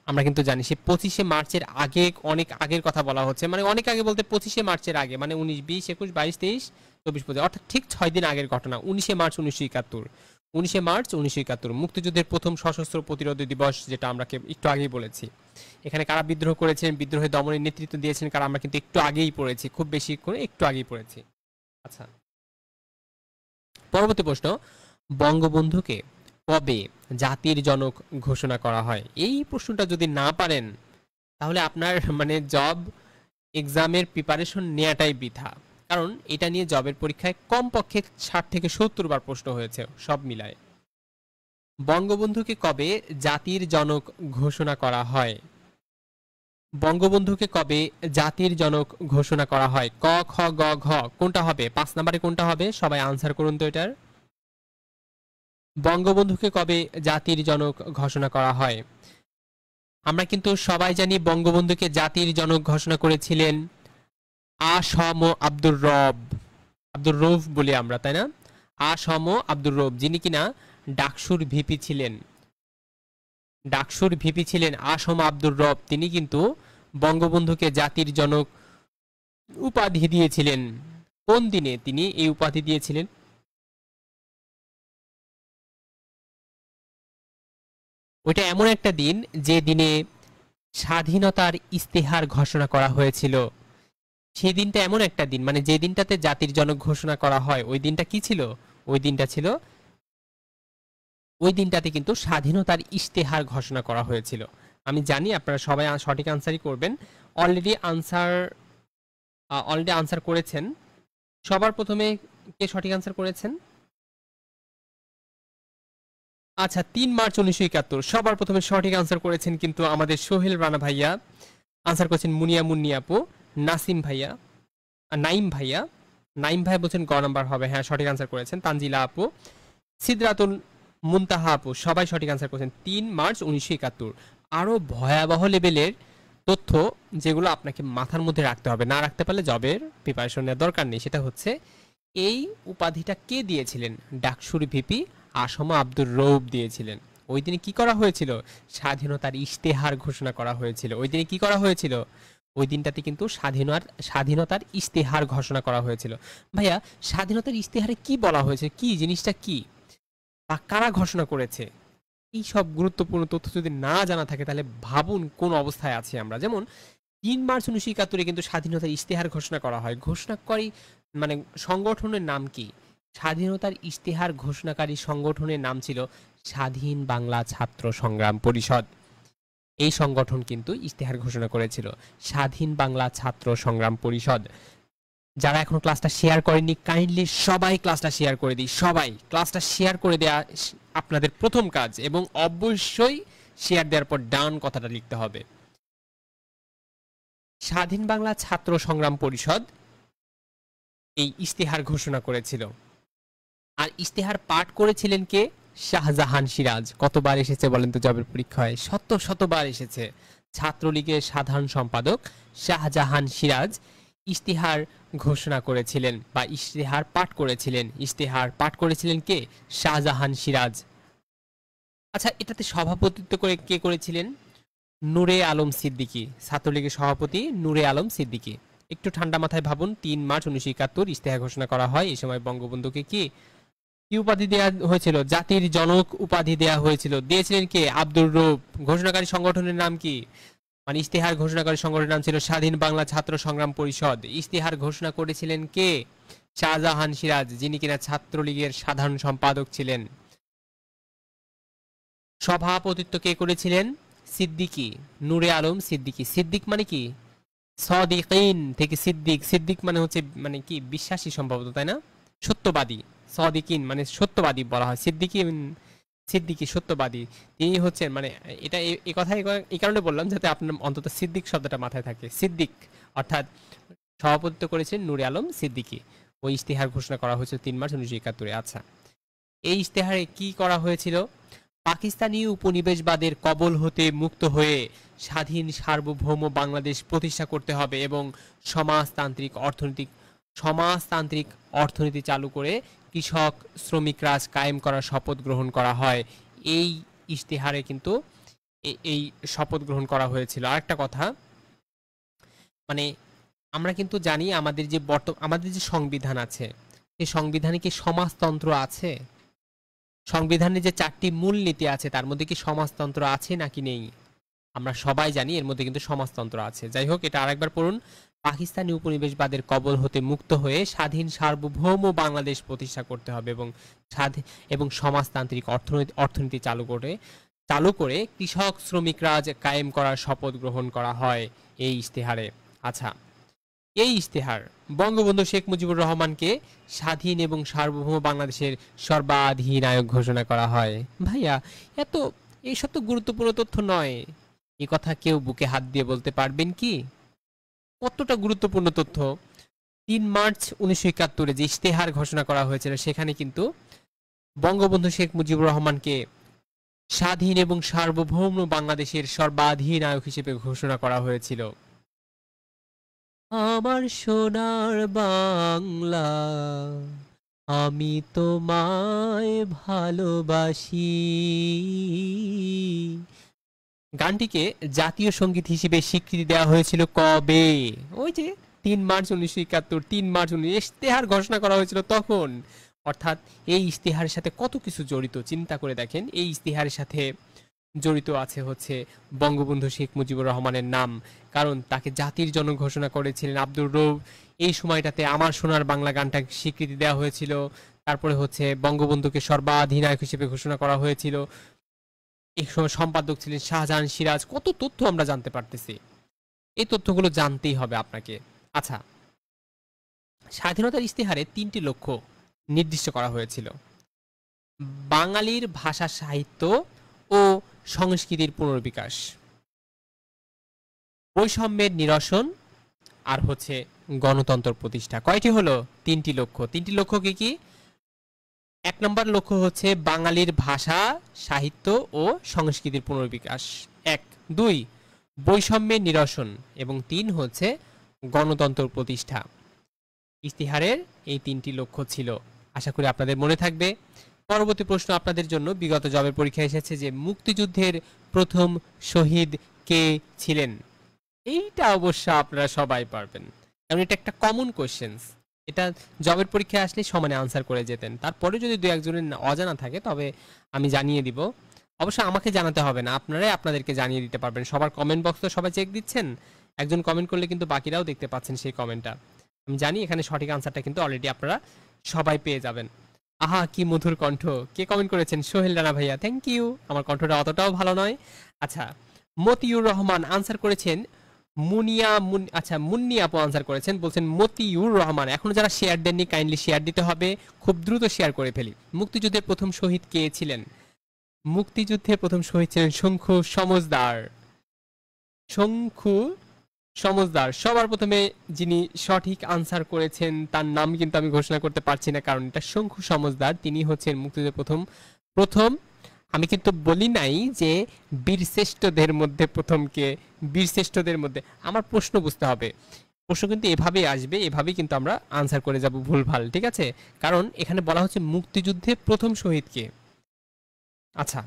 Speaker 1: আমরা কিন্তু জানি সে 25 মার্চের আগে, অনেক আগের কথা বলা হচ্ছে। মানে অনেক আগে বলতে 25 মার্চের আগে, মানে 19, 20, 21, 22, 23, 24, 25, অর্থাৎ ঠিক 6 দিন আগের ঘটনা। 19 মার্চ 1971, 19 মার্চ 1971 মুক্তিযুদ্ধের প্রথম সশস্ত্র প্রতিরোধ দিবস, যেটা আমরা একটু আগেই বলেছি। এখানে কারা বিদ্রোহ করেছেন, বিদ্রোহে দমনের নেতৃত্ব দিয়েছেন কারা, আমরা কিন্তু একটু আগেই পড়েছি, খুব বেশি করে একটু আগেই পড়েছি। আচ্ছা, পরবর্তী প্রশ্ন, বঙ্গবন্ধুকে কবে জাতির জনক ঘোষণা করা হয়? এই প্রশ্নটা যদি না পারেন তাহলে আপনার মানে জব এক্সামের প্রিপারেশন নেওয়াটাই বৃথা। কারণ এটা নিয়ে জবের পরীক্ষায় কমপক্ষে 60 থেকে 70 বার প্রশ্ন হয়েছে সব মিলায়। বঙ্গবন্ধুকে কবে জাতির জনক ঘোষণা করা হয়? বঙ্গবন্ধুকে কবে জাতির জনক ঘোষণা করা হয়? ক, খ, গ, ঘ, কোনটা হবে? 5 নম্বরে কোনটা হবে? সবাই আনসার করুন তো এটার। বঙ্গবন্ধুকে কবে জাতির জনক ঘোষণা করা হয়? আমরা কিন্তু সবাই জানি বঙ্গবন্ধুকে জাতির জনক ঘোষণা করেছিলেন আ.স.ম. আব্দুর রব, আব্দুর রৌফ বলি আমরা, তাই না? আ.স.ম. আব্দুর রৌফ, যিনি কিনা ডাকসুর ভিপি ছিলেন। ডাকসুর ভিপি ছিলেন আ.স.ম. আব্দুর রব। তিনি কিন্তু বঙ্গবন্ধুকে জাতির জনক উপাধি দিয়েছিলেন। কোন দিনে তিনি এই উপাধি দিয়েছিলেন? ওইটা এমন একটা দিন যে দিনে স্বাধীনতার ইস্তেহার ঘোষণা করা হয়েছিল। সেই দিনটা এমন একটা দিন, মানে যে দিনটাতে জাতির জনক ঘোষণা করা হয়, ওই দিনটা কি ছিল? ওই দিনটা ছিল, ওই দিনটাতে কিন্তু স্বাধীনতার ইস্তেহার ঘোষণা করা হয়েছিল। আমি জানি আপনারা সবাই সঠিক আনসারই করবেন। অলরেডি আনসার করেছেন। সবার প্রথমে কে সঠিক আনসার করেছেন? আচ্ছা, 3 মার্চ 1971 সবার প্রথমে সঠিক আনসার করেছেন কিন্তু আমাদের সোহেল রানা ভাইয়া। আনসার করেছেন মুনিয়া মুন্নি আপু, নাসিম ভাইয়া, নাইম ভাইয়া। নাইম ভাই বলছেন গ নাম্বার হবে, হ্যাঁ সঠিক আনসার করেছেন। তানজিলা আপু, সিদরাতুল মুনতাহা আপু, সবাই সঠিক আনসার করেছেন 3 মার্চ 1971। আরো ভয়াবহ লেভেলের তথ্য যেগুলো আপনাকে মাথার মধ্যে রাখতে হবে, না রাখতে পারলে জবের প্রিপারেশন নেওয়ার দরকার নেই, সেটা হচ্ছে এই উপাধিটা কে দিয়েছিলেন? ডাকসুর ভিপি আ.স.ম. আব্দুর রৌফ দিয়েছিলেন। ওই দিনে কি করা হয়েছিল? স্বাধীনতার ইশতেহার ঘোষণা করা হয়েছিল। ওই দিনে কি করা হয়েছিল? ওই দিনটাতে কিন্তু স্বাধীনতার ইশতেহার ঘোষণা করা হয়েছিল। ভাইয়া, স্বাধীনতার ইশতেহারে কি বলা হয়েছে, কি জিনিসটা কি, বা কারা ঘোষণা করেছে? এই সব গুরুত্বপূর্ণ তথ্য যদি না জানা থাকে তাহলে ভাবুন কোন অবস্থায় আছি আমরা। যেমন 3 মার্চ 1971 কিন্তু স্বাধীনতার ইশতেহার ঘোষণা করা হয়। ঘোষণাকারী মানে সংগঠনের নাম কি? স্বাধীনতার ইশতেহার ঘোষণাকারী সংগঠনের নাম ছিল স্বাধীন বাংলা ছাত্র সংগ্রাম পরিষদ। এই সংগঠন কিন্তু ইশতেহার ঘোষণা করেছিল, স্বাধীন বাংলা ছাত্র সংগ্রাম পরিষদ। যারা এখনো ক্লাসটা শেয়ার করেননি কাইন্ডলি সবাই ক্লাসটা শেয়ার করে দিই। সবাই ক্লাসটা শেয়ার করে দেয়া আপনাদের প্রথম কাজ, এবং অবশ্যই শেয়ার দেওয়ার পর ডান কথাটা লিখতে হবে। স্বাধীন বাংলা ছাত্র সংগ্রাম পরিষদ এই ইশতেহার ঘোষণা করেছিল। আর ইশতেহার পাঠ করেছিলেন কে? শাহজাহান সিরাজ। কতবার এসেছে বলেন তো জবের পরীক্ষায়? শতবার এসেছে। ছাত্রলীগের সাধারণ সম্পাদক শাহজাহান সিরাজ ইশতেহার ঘোষণা করেছিলেন বা ইশতেহার পাঠ করেছিলেন। ইশতেহার পাঠ করেছিলেন কে? শাহজাহান সিরাজ। আচ্ছা, এটাতে সভাপতিত্ব করে কে করেছিলেন? নূরে আলম সিদ্দিকী। ছাত্রলীগের সভাপতি নূরে আলম সিদ্দিকী। একটু ঠান্ডা মাথায় ভাবুন। 3 মার্চ 1971 ইশতেহার ঘোষণা করা হয়। এই সময় বঙ্গবন্ধুকে কি উপাধি দেওয়া হয়েছিল? জাতির জনক উপাধি দেওয়া হয়েছিল। দিয়েছিলেন কে? আব্দুর রৌফ। ঘোষণাকারী সংগঠনের নাম কি? মানে ইশতেহার ঘোষণাকারী সংগঠনের নাম ছিল স্বাধীন বাংলা ছাত্র সংগ্রাম পরিষদ। ইশতেহার ঘোষণা করেছিলেন কে? শাহজাহান সিরাজ, যিনি কিনা ছাত্রলীগের সাধারণ সম্পাদক ছিলেন। সভাপতিত্ব কে করেছিলেন? সিদ্দিকী, নূরে আলম সিদ্দিকী। সিদ্দিক মানে কি? সদিকিন থেকে সিদ্দিক। সিদ্দিক মানে হচ্ছে মানে কি বিশ্বাসী সম্ভবত, তাই না? সত্যবাদী। সদিকিন মানে সত্যবাদী বলা হয়। সিদ্দিকী সিদ্দিকী সত্যবাদী। তিনি হচ্ছেন মানে এটা এই কথা এই কারণে বললাম যাতে আপনার অন্তত সিদ্দিক শব্দটা মাথায় থাকে। সিদ্দিক অর্থাৎ সভাপতিত্ব করেছেন নূরে আলম সিদ্দিকী। ওই ইশতেহার ঘোষণা করা হয়েছিল 3 মার্চ 1971। আচ্ছা, এই ইশতেহারে কি করা হয়েছিল? পাকিস্তানি উপনিবেশবাদের কবল হতে মুক্ত হয়ে স্বাধীন সার্বভৌম বাংলাদেশ প্রতিষ্ঠা করতে হবে এবং সমাজতান্ত্রিক অর্থনীতি চালু করে কৃষক শ্রমিক রাজ কায়েম করার শপথ গ্রহণ করা হয়। এই ইশতেহারে কিন্তু এই শপথ গ্রহণ করা হয়েছিল। আরেকটা কথা, মানে আমরা কিন্তু জানি আমাদের যে সংবিধান আছে, সেই সংবিধানে কি সমাজতন্ত্র আছে? সংবিধানে যে 4টি মূল নীতি আছে তার মধ্যে কি সমাজতন্ত্র আছে নাকি নেই? আমরা সবাই জানি এর মধ্যে কিন্তু সমাজতন্ত্র আছে। যাই হোক, এটা আরেকবার পড়ুন। পাকিস্তানি উপনিবেশবাদের কবল হতে মুক্ত হয়ে স্বাধীন সার্বভৌম বাংলাদেশ প্রতিষ্ঠা করতে হবে এবং সমাজতান্ত্রিক অর্থনীতি চালু করে কৃষক শ্রমিক রাজ কায়েম করার শপথ গ্রহণ করা হয় এই ইশতেহারে। আচ্ছা, এই ইশতেহার বঙ্গবন্ধু শেখ মুজিবুর রহমানকে স্বাধীন এবং সার্বভৌম বাংলাদেশের সর্বাধিনায়ক ঘোষণা করা হয়। ভাইয়া, এইসব তো গুরুত্বপূর্ণ তথ্য নয়। এই কথা কেউ বুকে হাত দিয়ে বলতে পারবেন কি কতটা গুরুত্বপূর্ণ তথ্য? 3 মার্চ 1971 যে ইশতেহার ঘোষণা করা হয়েছিল সেখানে কিন্তু বঙ্গবন্ধু শেখ মুজিবুর রহমানকে স্বাধীন এবং সার্বভৌম বাংলাদেশের সর্বাধিনায়ক হিসেবে ঘোষণা করা হয়েছিল। আমার সোনার বাংলা, আমি তোমায় ভালোবাসি। গানটিকে জাতীয় সঙ্গীত হিসেবে স্বীকৃতি দেওয়া হয়েছিল কবে? ওই যে 3 মার্চ 1971। 3 মার্চ ইশতেহার ঘোষণা করা হয়েছিল তখন। অর্থাৎ এই ইশতেহারের সাথে কত কিছু জড়িত চিন্তা করে দেখেন। এই ইশতেহারের সাথে জড়িত আছে হচ্ছে বঙ্গবন্ধু শেখ মুজিবুর রহমানের নাম, কারণ তাকে জাতির জনক ঘোষণা করেছিলেন আব্দুর রউফ। এই সময়টাতে আমার সোনার বাংলা গানটা স্বীকৃতি দেওয়া হয়েছিল। তারপরে হচ্ছে বঙ্গবন্ধুকে সর্বাধিনায়ক হিসেবে ঘোষণা করা হয়েছিল। এই সময় সম্পাদক ছিলেন শাহজাহান সিরাজ। কত তথ্য আমরা জানতে পারতেছি, এই তথ্যগুলো জানতেই হবে আপনাকে। আচ্ছা, স্বাধীনতার ইশতেহারে 3টি লক্ষ্য নির্দিষ্ট করা হয়েছিল: বাঙালির ভাষা সাহিত্য ও সংস্কৃতির পুনর্বিকাশ, বৈষম্যের নিরসন, আর হচ্ছে গণতন্ত্র প্রতিষ্ঠা। কয়টি হলো? 3টি লক্ষ্য। 3টি লক্ষ্য কি কি? 1 নম্বর লক্ষ্য হচ্ছে বাঙালির ভাষা সাহিত্য ও সংস্কৃতির পুনর্বিকাশ, 1। 2 বৈষম্যের নিরসন, এবং 3 হচ্ছে গণতন্ত্র প্রতিষ্ঠা। ইশতেহারের এই 3টি লক্ষ্য ছিল। আশা করি আপনাদের মনে থাকবে। পরবর্তী প্রশ্ন আপনাদের জন্য বিগত জবের পরীক্ষায় এসেছে যে মুক্তিযুদ্ধের প্রথম শহীদ কে ছিলেন? এইটা অবশ্য আপনারা সবাই পারবেন, কারণ এটা একটা কমন কোশ্চেন্স। এটা জবের পরীক্ষায় আসলে সমানে আনসার করে যেতেন। তারপরে যদি 2-1 জনের অজানা থাকে তবে আমি জানিয়ে দিব। অবশ্য আমাকে জানাতে হবে না, আপনারাই আপনাদেরকে জানিয়ে দিতে পারবেন। সবার কমেন্ট বক্স তো সবাই চেক দিচ্ছেন। একজন কমেন্ট করলে কিন্তু বাকিরাও দেখতে পাচ্ছেন সেই কমেন্টটা। আমি জানি এখানে সঠিক আনসারটা কিন্তু অলরেডি আপনারা সবাই পেয়ে যাবেন। আহা, কি মধুর কণ্ঠ! কে কমেন্ট করেছেন? সোহেল রানা ভাইয়া, থ্যাংক ইউ। আমার কণ্ঠটা অতটাও ভালো নয়। আচ্ছা, মতিউর রহমান আনসার করেছেন মুন্নি আপু আনসার করেছেন, বলছেন মতিউর রহমান। এখনো যারা শেয়ার দেননি কাইন্ডলি শেয়ার দিতে হবে, খুব দ্রুত শেয়ার করে ফেলি। মুক্তিযুদ্ধের প্রথম শহীদ কে ছিলেন? মুক্তিযুদ্ধের প্রথম শহীদ ছিলেন শঙ্কু সমজদার। শঙ্কু সমজদার সবার প্রথমে যিনি সঠিক আনসার করেছেন তার নাম কিন্তু আমি ঘোষণা করতে পারছি না, কারণ এটা শঙ্কু সমজদার। তিনি হচ্ছেন মুক্তিযুদ্ধের প্রথম। আমি কিন্তু বলি নাই যে বীরশ্রেষ্ঠদের মধ্যে প্রথম কে। বীরশ্রেষ্ঠদের মধ্যে আমার প্রশ্ন বুঝতে হবে। প্রশ্ন কিন্তু এভাবেই আসবে, এভাবেই কিন্তু আমরা আনসার করে যাব ভুলভাল, ঠিক আছে? কারণ এখানে বলা হচ্ছে মুক্তিযুদ্ধে প্রথম শহীদ কে। আচ্ছা,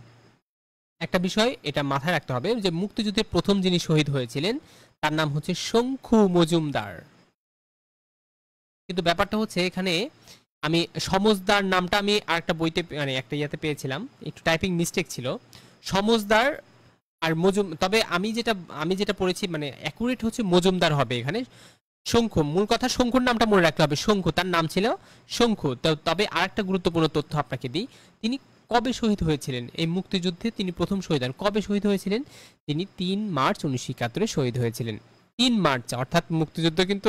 Speaker 1: একটা বিষয় এটা মাথায় রাখতে হবে যে মুক্তিযুদ্ধে প্রথম যিনি শহীদ হয়েছিলেন তার নাম হচ্ছে শঙ্কু মজুমদার। কিন্তু ব্যাপারটা হচ্ছে এখানে আমি সমজদার নামটা আমি আরেকটা বইতে মানে একটা ইয়াতে পেয়েছিলাম, একটু টাইপিং মিস্টেক ছিল। সমজদার আর তবে আমি যেটা পড়েছি মানে অ্যাকুরেট হচ্ছে মজুমদার হবে এখানে। শঙ্কু, মূল কথা শঙ্কুর নামটা মনে রাখতে হবে। শঙ্কু, তার নাম ছিল শঙ্কু। তবে আরেকটা গুরুত্বপূর্ণ তথ্য আপনাকে দিই, তিনি কবে শহীদ হয়েছিলেন? এই মুক্তিযুদ্ধে তিনি প্রথম শহীদ হন। কবে শহীদ হয়েছিলেন? তিনি ৩ মার্চ ১৯৭১ শহীদ হয়েছিলেন। ৩ মার্চ, অর্থাৎ মুক্তিযুদ্ধ কিন্তু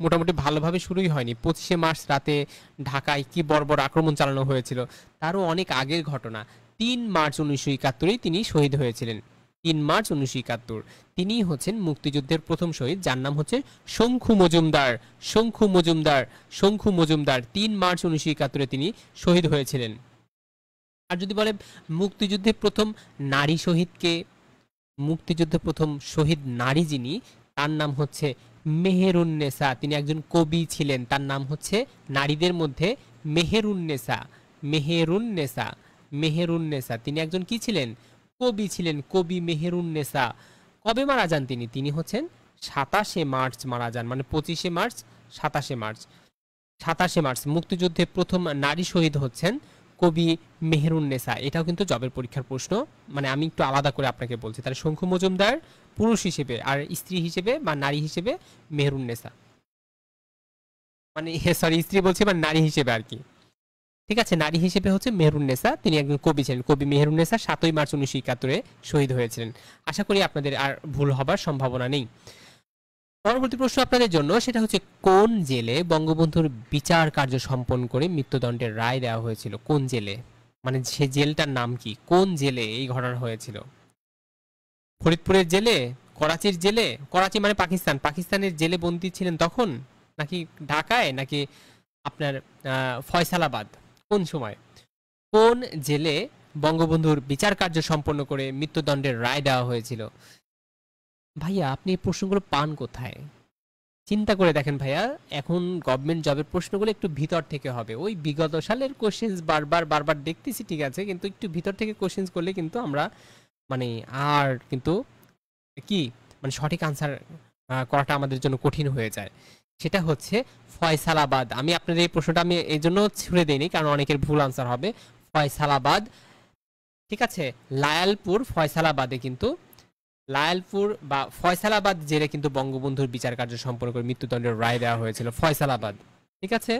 Speaker 1: মোটামুটি ভালোভাবে শুরুই হয়নি। ২৫শে মার্চ রাতে ঢাকায় কি বর্বর আক্রমণ চালানো হয়েছিল, তারও অনেক আগের ঘটনা। ৩ মার্চ ১৯৭১ তিনি শহীদ হয়েছিলেন। ৩ মার্চ ১৯৭১ তিনি হচ্ছেন মুক্তিযুদ্ধের প্রথম শহীদ, যার নাম হচ্ছে শঙ্কু মজুমদার। শঙ্কু মজুমদার, শঙ্কু মজুমদার ৩ মার্চ ১৯৭১ তিনি শহীদ হয়েছিলেন। আর যদি বলে মুক্তিযুদ্ধে প্রথম নারী শহীদকে, মুক্তিযুদ্ধে প্রথম শহীদ নারী যিনি, তার নাম হচ্ছে মেহেরুন্নেসা। তিনি একজন কবি ছিলেন, তার নাম হচ্ছে নারীদের মধ্যে মেহেরুন্নেসা। মেহেরুন্নেসা, মেহেরুন্নেসা তিনি একজন কি ছিলেন? কবি ছিলেন, কবি মেহেরুন্নেসা। কবে মারা যান তিনি? তিনি হচ্ছেন ২৭শে মার্চ মারা যান, মানে ২৫শে মার্চ, ২৭শে মার্চ। ২৭শে মার্চ মুক্তিযুদ্ধে প্রথম নারী শহীদ হচ্ছেন কবি মেহেরুন্নেসা। এটাও কিন্তু জবের পরীক্ষার প্রশ্ন, মানে আমি একটু আলাদা করে আপনাকে বলছি। তাহলে শঙ্কু মজুমদার পুরুষ হিসেবে, আর স্ত্রী হিসেবে বা নারী হিসেবে মেহেরুন্নেসা, মানে সরি স্ত্রী বলছি মানে নারী হিসেবে আর কি। ঠিক আছে, নারী হিসেবে হচ্ছে মেহেরুন্নেসা, তিনি একজন কবি ছিলেন। কবি মেহেরুন্নেসা ৭ই মার্চ ১৯৭১ শহীদ হয়েছিলেন। আশা করি আপনাদের আর ভুল হবার সম্ভাবনা নেই। পরবর্তী প্রশ্ন আপনাদের জন্য, সেটা হচ্ছে কোন জেলে বঙ্গবন্ধুর বিচার কার্য সম্পন্ন করে মৃত্যুদণ্ডের রায় দেওয়া হয়েছিল? কোন জেলে, মানে সে জেলটার নাম কি? কোন জেলে এই ঘটনা হয়েছিল? ফরিদপুরের জেলে, করাচির জেলে? করাচি মানে পাকিস্তান, পাকিস্তানের জেলে বন্দী ছিলেন তখন, নাকি ঢাকায়, নাকি আপনার ফয়সালাবাদ? কোন সময় কোন জেলে বঙ্গবন্ধুর বিচার কার্য সম্পন্ন করে মৃত্যুদণ্ডের রায় দেওয়া হয়েছিল? ভাইয়া আপনি এই প্রশ্নগুলো পান কোথায়? চিন্তা করে দেখেন ভাইয়া, এখন গভর্নমেন্ট জবের প্রশ্নগুলো একটু ভিতর থেকে হবে। ওই বিগত সালের কোশ্চেন্স বারবার বারবার দেখতেছি ঠিক আছে, কিন্তু একটু ভিতর থেকে কোশ্চেন্স করলে কিন্তু আমরা মানে আর কিন্তু কি মানে সঠিক আনসার করাটা আমাদের জন্য কঠিন হয়ে যায়। সেটা হচ্ছে ফয়সালাবাদ। আমি আপনাদের এই প্রশ্নটা আমি এই জন্য ছুড়ে দিইনি কারণ অনেকের ভুল আনসার হবে। ফয়সালাবাদ, ঠিক আছে, লায়ালপুর ফয়সালাবাদে কিন্তু, লায়ালপুর বা ফয়সালাবাদ জেলে কিন্তু বঙ্গবন্ধুর বিচার কার্য সম্পন্ন করে মৃত্যুদণ্ডের রায় দেওয়া হয়েছিল, ফয়সালাবাদ। ঠিক আছে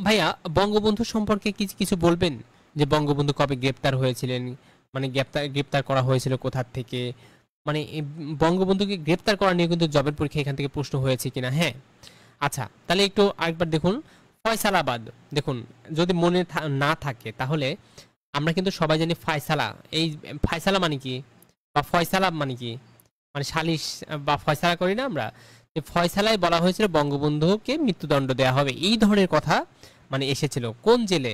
Speaker 1: ভাইয়া, বঙ্গবন্ধু সম্পর্কে কিছু কিছু বলবেন, যে বঙ্গবন্ধু কবে গ্রেপ্তার হয়েছিলেন, মানে গ্রেপ্তার করা হয়েছিল কোথা থেকে, মানে বঙ্গবন্ধুকে গ্রেপ্তার করা নিয়ে কিন্তু জবের পরীক্ষা এখান থেকে প্রশ্ন হয়েছে কিনা। হ্যাঁ, আচ্ছা তাহলে একটু আরেকবার দেখুন। ফয়সালাবাদ, দেখুন যদি মনে না থাকে তাহলে আমরা কিন্তু সবাই জানি ফয়সালা। এই ফয়সালা মানে কি, বা ফয়সালা মানে কি, মানে সালিশ বা ফয়সালা করি না আমরা, যে ফয়সালায় বলা হয়েছিল বঙ্গবন্ধুকে মৃত্যুদণ্ড দেওয়া হবে, এই ধরনের কথা মানে এসেছিল কোন জেলে?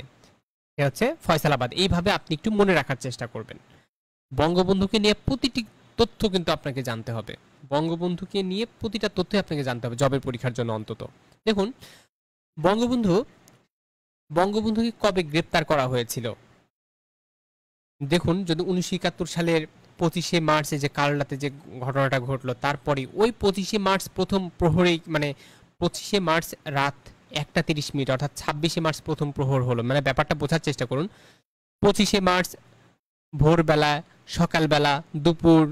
Speaker 1: সে হচ্ছে ফয়সালাবাদ। এইভাবে আপনি একটু মনে রাখার চেষ্টা করবেন। বঙ্গবন্ধুকে নিয়ে প্রতিটি তথ্য কিন্তু আপনাকে জানতে হবে, বঙ্গবন্ধুকে নিয়ে প্রতিটা তথ্য আপনাকে জানতে হবে জবের পরীক্ষার জন্য অন্তত। দেখুন বঙ্গবন্ধুকে কবে গ্রেপ্তার করা হয়েছিল? দেখুন, যদি ১৯৭১ সালের ২৫শে মার্চে যে কালরাতে যে ঘটনাটা ঘটলো, তারপরে ওই ২৫শে মার্চ প্রথম প্রহরেই, মানে ২৫শে মার্চ রাত ১টা ৩০ মিনিট, অর্থাৎ ২৬শে মার্চ প্রথম প্রহর হলো। মানে ব্যাপারটা বোঝার চেষ্টা করুন। ২৫শে মার্চ ভোরবেলা, সকালবেলা, দুপুর,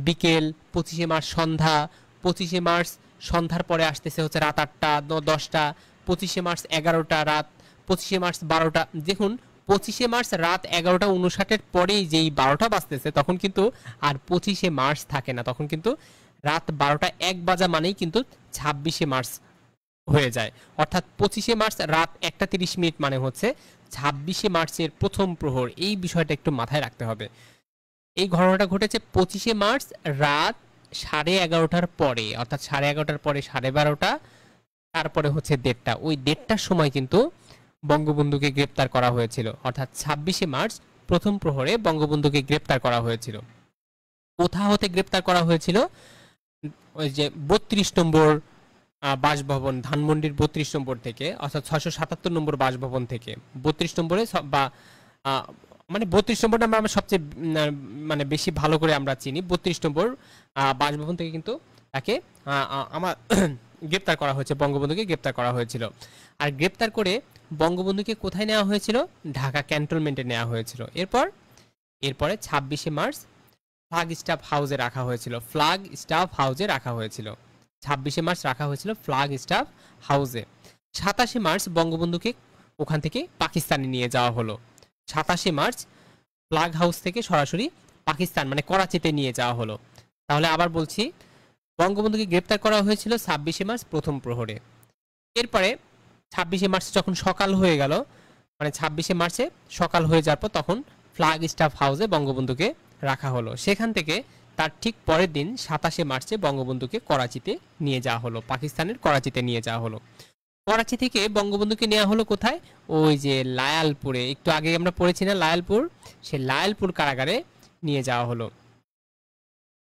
Speaker 1: বিকেল, ২৫শে মার্চ সন্ধ্যা, ২৫শে মার্চ সন্ধ্যার পরে আসতেছে হচ্ছে রাত ৮টা ১০টা, ২৫শে মার্চ ১১টা রাত, ২৫শে মার্চ ১২টা। দেখুন ২৫শে মার্চ রাত ১১টা ৫৯-এর পরেই যেই ১২টা বাজতেছে তখন কিন্তু আর ২৫শে মার্চ থাকে না, তখন কিন্তু রাত ১২টা ১ বাজা মানেই কিন্তু ২৬শে মার্চ হয়ে যায়। অর্থাৎ ২৫শে মার্চ রাত ১টা ৩০ মিনিট মানে হচ্ছে ২৬শে মার্চের প্রথম প্রহর। এই বিষয়টা একটু মাথায় রাখতে হবে। এই ঘটনাটা ঘটেছে ২৫শে মার্চ রাত ১১:৩০ পরে, অর্থাৎ ১১:৩০ পরে ১২:৩০, তারপরে হচ্ছে ১:৩০। ওই ১:৩০ সময় কিন্তু বঙ্গবন্ধুকে গ্রেপ্তার করা হয়েছিল, অর্থাৎ ২৬শে মার্চ প্রথম প্রহরে বঙ্গবন্ধুকে গ্রেপ্তার করা হয়েছিল। কোথা হতে গ্রেপ্তার করা হয়েছিল? ওই যে ৩২ নম্বর বাসভবন, ধানমন্ডির ৩২ নম্বর থেকে, অর্থাৎ ৬৭৭ নম্বর বাসভবন থেকে ৩২ নম্বরে, বা মানে ৩২ নম্বরটা আমরা সবচেয়ে মানে বেশি ভালো করে আমরা চিনি। ৩২ নম্বর বাসভবন থেকে কিন্তু তাকে আমার গ্রেপ্তার করা হয়েছে, বঙ্গবন্ধুকে গ্রেপ্তার করা হয়েছিল। আর গ্রেপ্তার করে বঙ্গবন্ধুকে কোথায় নেওয়া হয়েছিল? ঢাকা ক্যান্টনমেন্টে নেওয়া হয়েছিল। এরপর এরপরে 26শে মার্চ ফ্ল্যাগ স্টাফ হাউসে রাখা হয়েছিল, ফ্ল্যাগ স্টাফ হাউসে রাখা হয়েছিল। 26শে মার্চ রাখা হয়েছিল ফ্ল্যাগ স্টাফ হাউসে। 27শে মার্চ বঙ্গবন্ধুকে ওখান থেকে পাকিস্তানে নিয়ে যাওয়া হলো। 27শে মার্চ ফ্ল্যাগ হাউস থেকে সরাসরি পাকিস্তান মানে করাচিতে নিয়ে যাওয়া হলো। তাহলে আবার বলছি, বঙ্গবন্ধুকে গ্রেপ্তার করা হয়েছিল 26শে মার্চ প্রথম প্রহরে। এরপরে 26শে মার্চ যখন সকাল হয়ে গেল, মানে 26শে মার্চে সকাল হয়ে যাওয়ার পর তখন ফ্ল্যাগ স্টাফ হাউসে বঙ্গবন্ধুকে রাখা হলো। সেখান থেকে তার ঠিক পরের দিন 27শে মার্চে বঙ্গবন্ধুকে করাচিতে নিয়ে যাওয়া হলো, পাকিস্তানের করাচিতে নিয়ে যাওয়া হলো। করাচি থেকে বঙ্গবন্ধুকে নেওয়া হলো কোথায়? ওই যে লায়ালপুরে, একটু আগে আমরা পড়েছি না লায়ালপুর, সে লায়ালপুর কারাগারে নিয়ে যাওয়া হলো।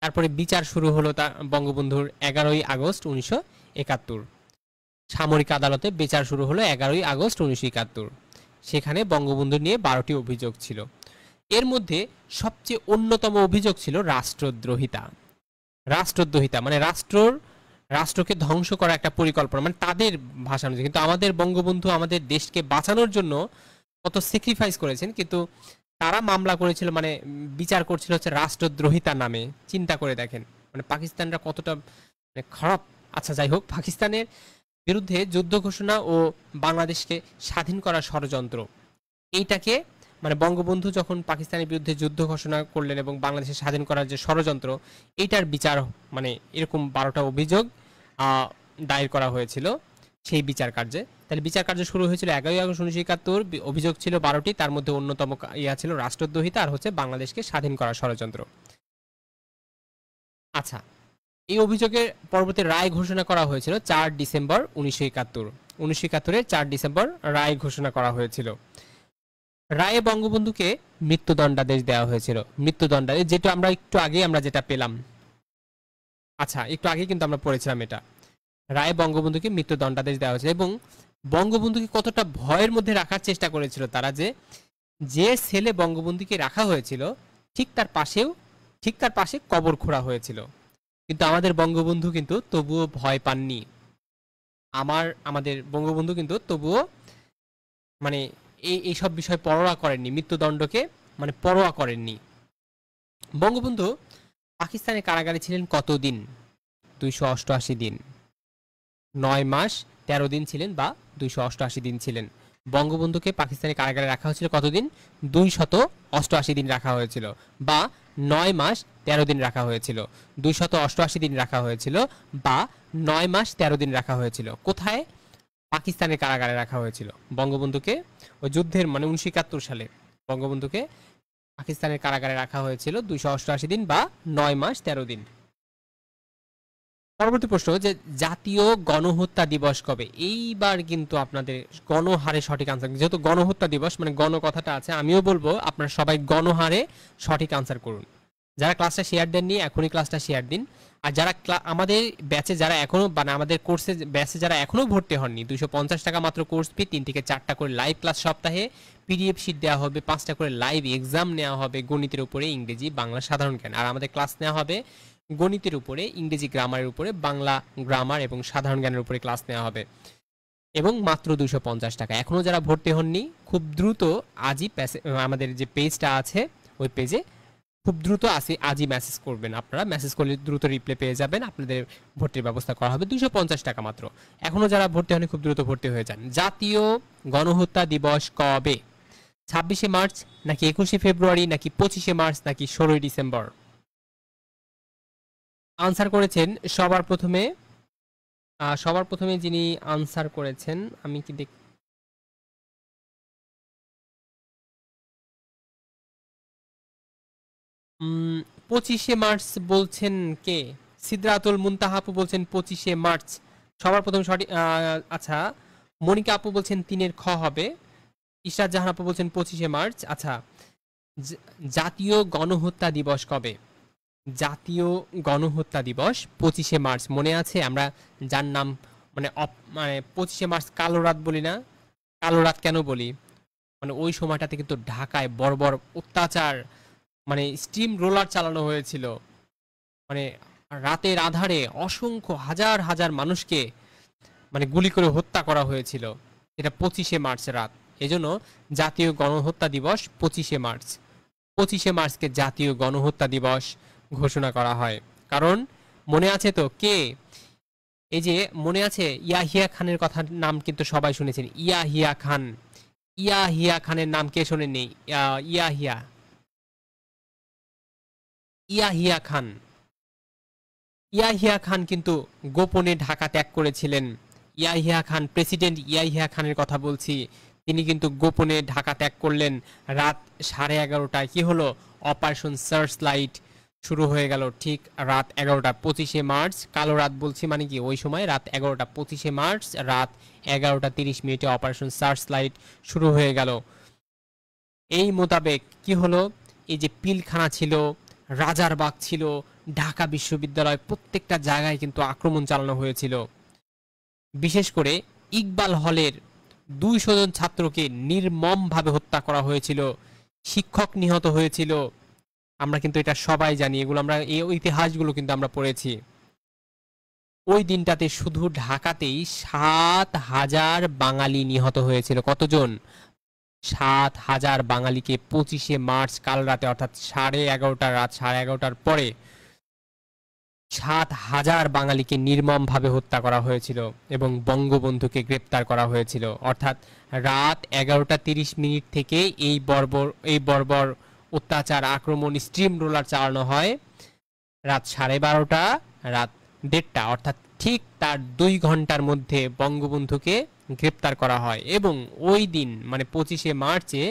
Speaker 1: তারপরে বিচার শুরু হলো তা বঙ্গবন্ধুর 11ই আগস্ট 1971। সামরিক আদালতে বিচার শুরু হলো 11ই আগস্ট 1971। সেখানে বঙ্গবন্ধু নিয়ে 12টি অভিযোগ ছিল। এর মধ্যে সবচেয়ে অন্যতম অভিযোগ ছিল রাষ্ট্রদ্রোহিতা। রাষ্ট্রদ্রোহিতা মানে রাষ্ট্রকে ধ্বংস করা একটা পরিকল্পনা, মানে তাদের ভাষা অনুযায়ী। কিন্তু আমাদের বঙ্গবন্ধু আমাদের দেশকে বাঁচানোর জন্য কত স্যাক্রিফাইস করেছেন, কিন্তু তারা মামলা করেছিল, মানে বিচার করছিল হচ্ছে রাষ্ট্রদ্রোহিতা নামে। চিন্তা করে দেখেন মানে পাকিস্তানরা কতটা মানে খারাপ। আচ্ছা যাই হোক, পাকিস্তানের বিরুদ্ধে যুদ্ধ ঘোষণা ও বাংলাদেশকে স্বাধীন করার ষড়যন্ত্র, এইটাকে মানে বঙ্গবন্ধু যখন পাকিস্তানের বিরুদ্ধে যুদ্ধ ঘোষণা করলেন এবং বাংলাদেশে স্বাধীন করার যে ষড়যন্ত্র, এইটার বিচার মানে এরকম 12টা অভিযোগ দায়ের করা হয়েছিল সেই বিচার কার্যে। তাহলে বিচার কার্য শুরু হয়েছিল 11ই আগস্ট 1971। অভিযোগ ছিল 12টি, তার মধ্যে অন্যতম ইয়া ছিল রাষ্ট্রদ্রোহিতা আর হচ্ছে বাংলাদেশকে স্বাধীন করার ষড়যন্ত্র। আচ্ছা, এই অভিযোগের পরবর্তী রায় ঘোষণা করা হয়েছিল 4 ডিসেম্বর 1971। 1971-এর 4 ডিসেম্বর রায় ঘোষণা করা হয়েছিল। রায়ে বঙ্গবন্ধুকে মৃত্যুদণ্ডাদেশ দেওয়া হয়েছিল। মৃত্যুদণ্ডাদেশ যেটা আমরা একটু আগে আমরা যেটা পেলাম, আচ্ছা একটু আগে কিন্তু আমরা পড়েছিলাম এটা। রায়ে বঙ্গবন্ধুকে মৃত্যুদণ্ডাদেশ দেওয়া হয়েছিল এবং বঙ্গবন্ধুকে কতটা ভয়ের মধ্যে রাখার চেষ্টা করেছিল তারা, যে ছেলে বঙ্গবন্ধুকে রাখা হয়েছিল ঠিক তার পাশে কবর খোঁড়া হয়েছিল। কিন্তু আমাদের বঙ্গবন্ধু কিন্তু তবুও ভয় পাননি। আমাদের বঙ্গবন্ধু কিন্তু তবুও মানে এইসব বিষয় পরোয়া করেননি, মৃত্যুদণ্ডকে মানে পরোয়া করেননি। বঙ্গবন্ধু পাকিস্তানের কারাগারে ছিলেন কতদিন? 288 দিন। 9 মাস 13 দিন ছিলেন বা 288 দিন ছিলেন। বঙ্গবন্ধুকে পাকিস্তানের কারাগারে রাখা হয়েছিল কতদিন? 288 দিন রাখা হয়েছিল বা 9 মাস 13 দিন রাখা হয়েছিল। 288 দিন রাখা হয়েছিল বা 9 মাস 13 দিন রাখা হয়েছিল। কোথায়? পাকিস্তানের কারাগারে রাখা হয়েছিল বঙ্গবন্ধুকে। ওই যুদ্ধের মানে 1971 সালে বঙ্গবন্ধুকে পাকিস্তানের কারাগারে রাখা হয়েছিল 288 দিন বা 9 মাস 13 দিন। পরবর্তী প্রশ্ন, যে জাতীয় গণহত্যা দিবস কবে? এইবার কিন্তু আপনাদের গণহারে সঠিক আনসার, যেহেতু গণহত্যা দিবস মানে গণ কথাটা আছে, আমিও বলবো আপনারা সবাই গণহারে সঠিক আনসার করুন। যারা ক্লাসটা শেয়ার দেননি এখনই ক্লাসটা শেয়ার দিন। আর যারা আমাদের ব্যাচে যারা এখনো মানে আমাদের কোর্সে ব্যাচে যারা এখনো ভর্তি হননি, 250 টাকা মাত্র কোর্স ফি, 3 থেকে 4টা করে লাইভ ক্লাস সপ্তাহে, পিডিএফ শিট দেওয়া হবে, 5টা করে লাইভ এক্সাম নেওয়া হবে গণিতের উপরে, ইংরেজি, বাংলা, সাধারণ জ্ঞান। আর আমাদের ক্লাস নেওয়া হবে গণিতের উপরে, ইংরেজি গ্রামারের উপরে, বাংলা গ্রামার এবং সাধারণ জ্ঞানের উপরে ক্লাস নেওয়া হবে এবং মাত্র 250 টাকা। এখনো যারা ভর্তি হননি খুব দ্রুত আজই আমাদের যে পেজটা আছে ওই পেজে খুব দ্রুত আজই মেসেজ করবেন। আপনারা মেসেজ করলে দ্রুত রিপ্লাই পেয়ে যাবেন, আপনাদের ভর্তির ব্যবস্থা করা হবে। 250 টাকা মাত্র। এখনো যারা ভর্তি হননি খুব দ্রুত ভর্তি হয়ে যান। জাতীয় গণহত্যা দিবস কবে? 26শে মার্চ নাকি 21শে ফেব্রুয়ারি নাকি 25শে মার্চ নাকি 16ই ডিসেম্বর? আনসার করেছেন সবার প্রথমে যিনি আনসার করেছেন, আমি কি দেখ 25শে মার্চ বলছেন কে? সিদরাতুল মুনতাহা আপু বলছেন 25শে মার্চ সবার প্রথম সঠিক। আচ্ছা, মনিকা আপু বলছেন 3-এর খ হবে। ইশরাত জাহান আপু বলছেন 25শে মার্চ। আচ্ছা, জাতীয় গণহত্যা দিবস কবে? জাতীয় গণহত্যা দিবস 25শে মার্চ। মনে আছে আমরা যার নাম মানে 25শে মার্চ কালো রাত বলি না? কালো রাত কেন বলি? মানে ওই সময়টাতে কিন্তু ঢাকায় বর্বর অত্যাচার, মানে স্টিম রোলার চালানো হয়েছিল। মানে রাতের আধারে অসংখ্য হাজার হাজার মানুষকে মানে গুলি করে হত্যা করা হয়েছিল। এটা 25শে মার্চ রাত। এজন্য জাতীয় গণহত্যা দিবস 25শে মার্চ। 25শে মার্চকে জাতীয় গণহত্যা দিবস ঘোষণা করা হয়। কারণ মনে আছে তো কে, এই যে মনে আছে ইয়াহিয়া খানের কথা, নাম কিন্তু সবাই শুনেছেন। ইয়াহিয়া খান, ইয়াহিয়া খানের নাম কে শোনেননি? ইয়াহিয়া, ইয়াহিয়া খান, ইয়াহিয়া খান কিন্তু গোপনে ঢাকা ত্যাগ করেছিলেন। ইয়াহিয়া খান, প্রেসিডেন্ট ইয়াহিয়া খানের কথা বলছি। তিনি কিন্তু গোপনে ঢাকা ত্যাগ করলেন। রাত 11:30টায় কি হলো? অপারেশন সার্চ লাইট শুরু হয়ে গেল। ঠিক রাত 11টা, 25শে মার্চ, কালো রাত বলছি মানে কি ওই সময় রাত 11টা, 25শে মার্চ রাত 11:30 অপারেশন সার্চ লাইট শুরু হয়ে গেল। এই মোতাবেক কি হলো? এই যে পিলখানা ছিল, রাজারবাগ ছিল, ঢাকা বিশ্ববিদ্যালয়, প্রত্যেকটা জায়গায় কিন্তু আক্রমণ চালানো হয়েছিল। বিশেষ করে ইকবাল হলের 200 জন ছাত্রকে নির্মমভাবে হত্যা করা হয়েছিল, শিক্ষক নিহত হয়েছিল। আমরা কিন্তু এটা সবাই জানি, এগুলো আমরা এই ইতিহাসগুলো কিন্তু আমরা পড়েছি। ওই দিনটাতে শুধু ঢাকাতেই 7,000 বাঙালি নিহত হয়েছিল। কতজন? 7,000 বাঙালিকে 25শে মার্চ কাল রাতে, অর্থাৎ 11:30, রাত 11:30টার পরে 7,000 বাঙালিকে নির্মমভাবে হত্যা করা হয়েছিল এবং বঙ্গবন্ধুকে গ্রেপ্তার করা হয়েছিল। অর্থাৎ রাত 11:30 থেকে এই বর্বর অত্যাচার, আক্রমণ, স্ট্রিম রোলার চালানো হয় রাত 12:30, রাত 1:30, অর্থাৎ ঠিক তার 2 ঘন্টার মধ্যে বঙ্গবন্ধুকে গ্রেপ্তার করা হয়। এবং ওই দিন মানে 25শে মার্চে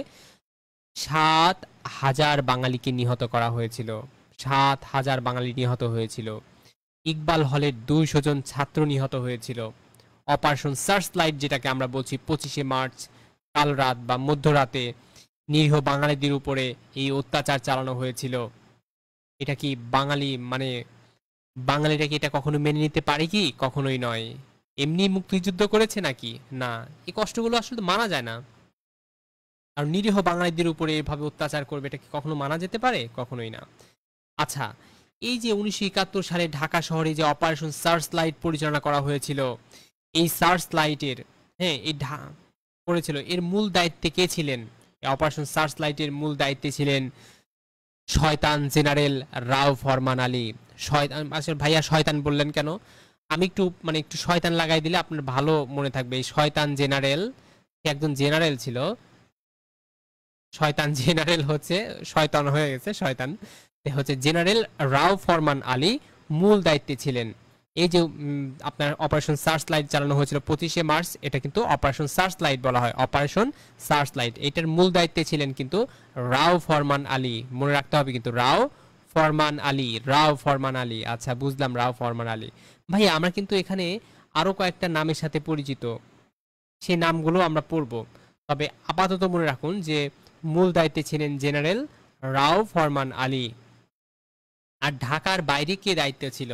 Speaker 1: 7,000 বাঙালিকে নিহত করা হয়েছিল। 7,000 বাঙালি নিহত হয়েছিল। ইকবাল হলের 200 জন ছাত্র নিহত হয়েছিল। অপারেশন সার্চ লাইট যেটাকে আমরা বলছি, 25শে মার্চ কাল রাত বা মধ্যরাতে নিরীহ বাঙালিদের উপরে এই অত্যাচার চালানো হয়েছিল। এটা কি বাঙালিরা কি এটা কখনো মেনে নিতে পারে কি? কখনোই নয়। এমনি মুক্তিযুদ্ধ করেছে নাকি? না, এই কষ্টগুলো আসলে মানা যায় না। আর নিরীহ বাঙালিদের উপরে এভাবে অত্যাচার করবে, এটা কি কখনো মানা যেতে পারে? কখনোই না। আচ্ছা, এই যে 1971 সালে ঢাকা শহরে যে অপারেশন সার্চ লাইট পরিচালনা করা হয়েছিল, এই সার্চ লাইটের, হ্যাঁ, করেছিল, এর মূল দায়িত্বে কে ছিলেন? অপারেশন সার্চ লাইটের মূল দায়িত্বে ছিলেন শয়তান জেনারেল রাও ফরমান আলী। শয়তান, আসলে ভাইয়া শয়তান বললেন কেন? আমি একটু শয়তান লাগাই দিলে আপনার ভালো মনে থাকবে। এই শয়তান জেনারেল, একজন জেনারেল ছিল। শয়তান জেনারেল হচ্ছে শয়তান হয়ে গেছে, শয়তান হচ্ছে জেনারেল রাও ফরমান আলী মূল দায়িত্বে ছিলেন। এই যে আপনার অপারেশন সার্চ লাইট চালানো হয়েছিল 25শে মার্চ, এটা কিন্তু অপারেশন সার্চ লাইট বলা হয়, অপারেশন সার্চ লাইট। এটার মূল দায়িত্বে ছিলেন কিন্তু রাও ফরমান আলী। মনে রাখতে হবে কিন্তু রাও ফরমান আলী, রাও ফরমান আলী। আচ্ছা, বুঝলাম, রাও ফরমান আলী। ভাই আমরা কিন্তু এখানে আরো কয়েকটা নামের সাথে পরিচিত, সেই নামগুলো আমরা পড়ব। তবে আপাতত মনে রাখুন যে মূল দায়িত্বে ছিলেন জেনারেল রাও ফরমান আলী। আর ঢাকার বাইরে কে দায়িত্ব ছিল?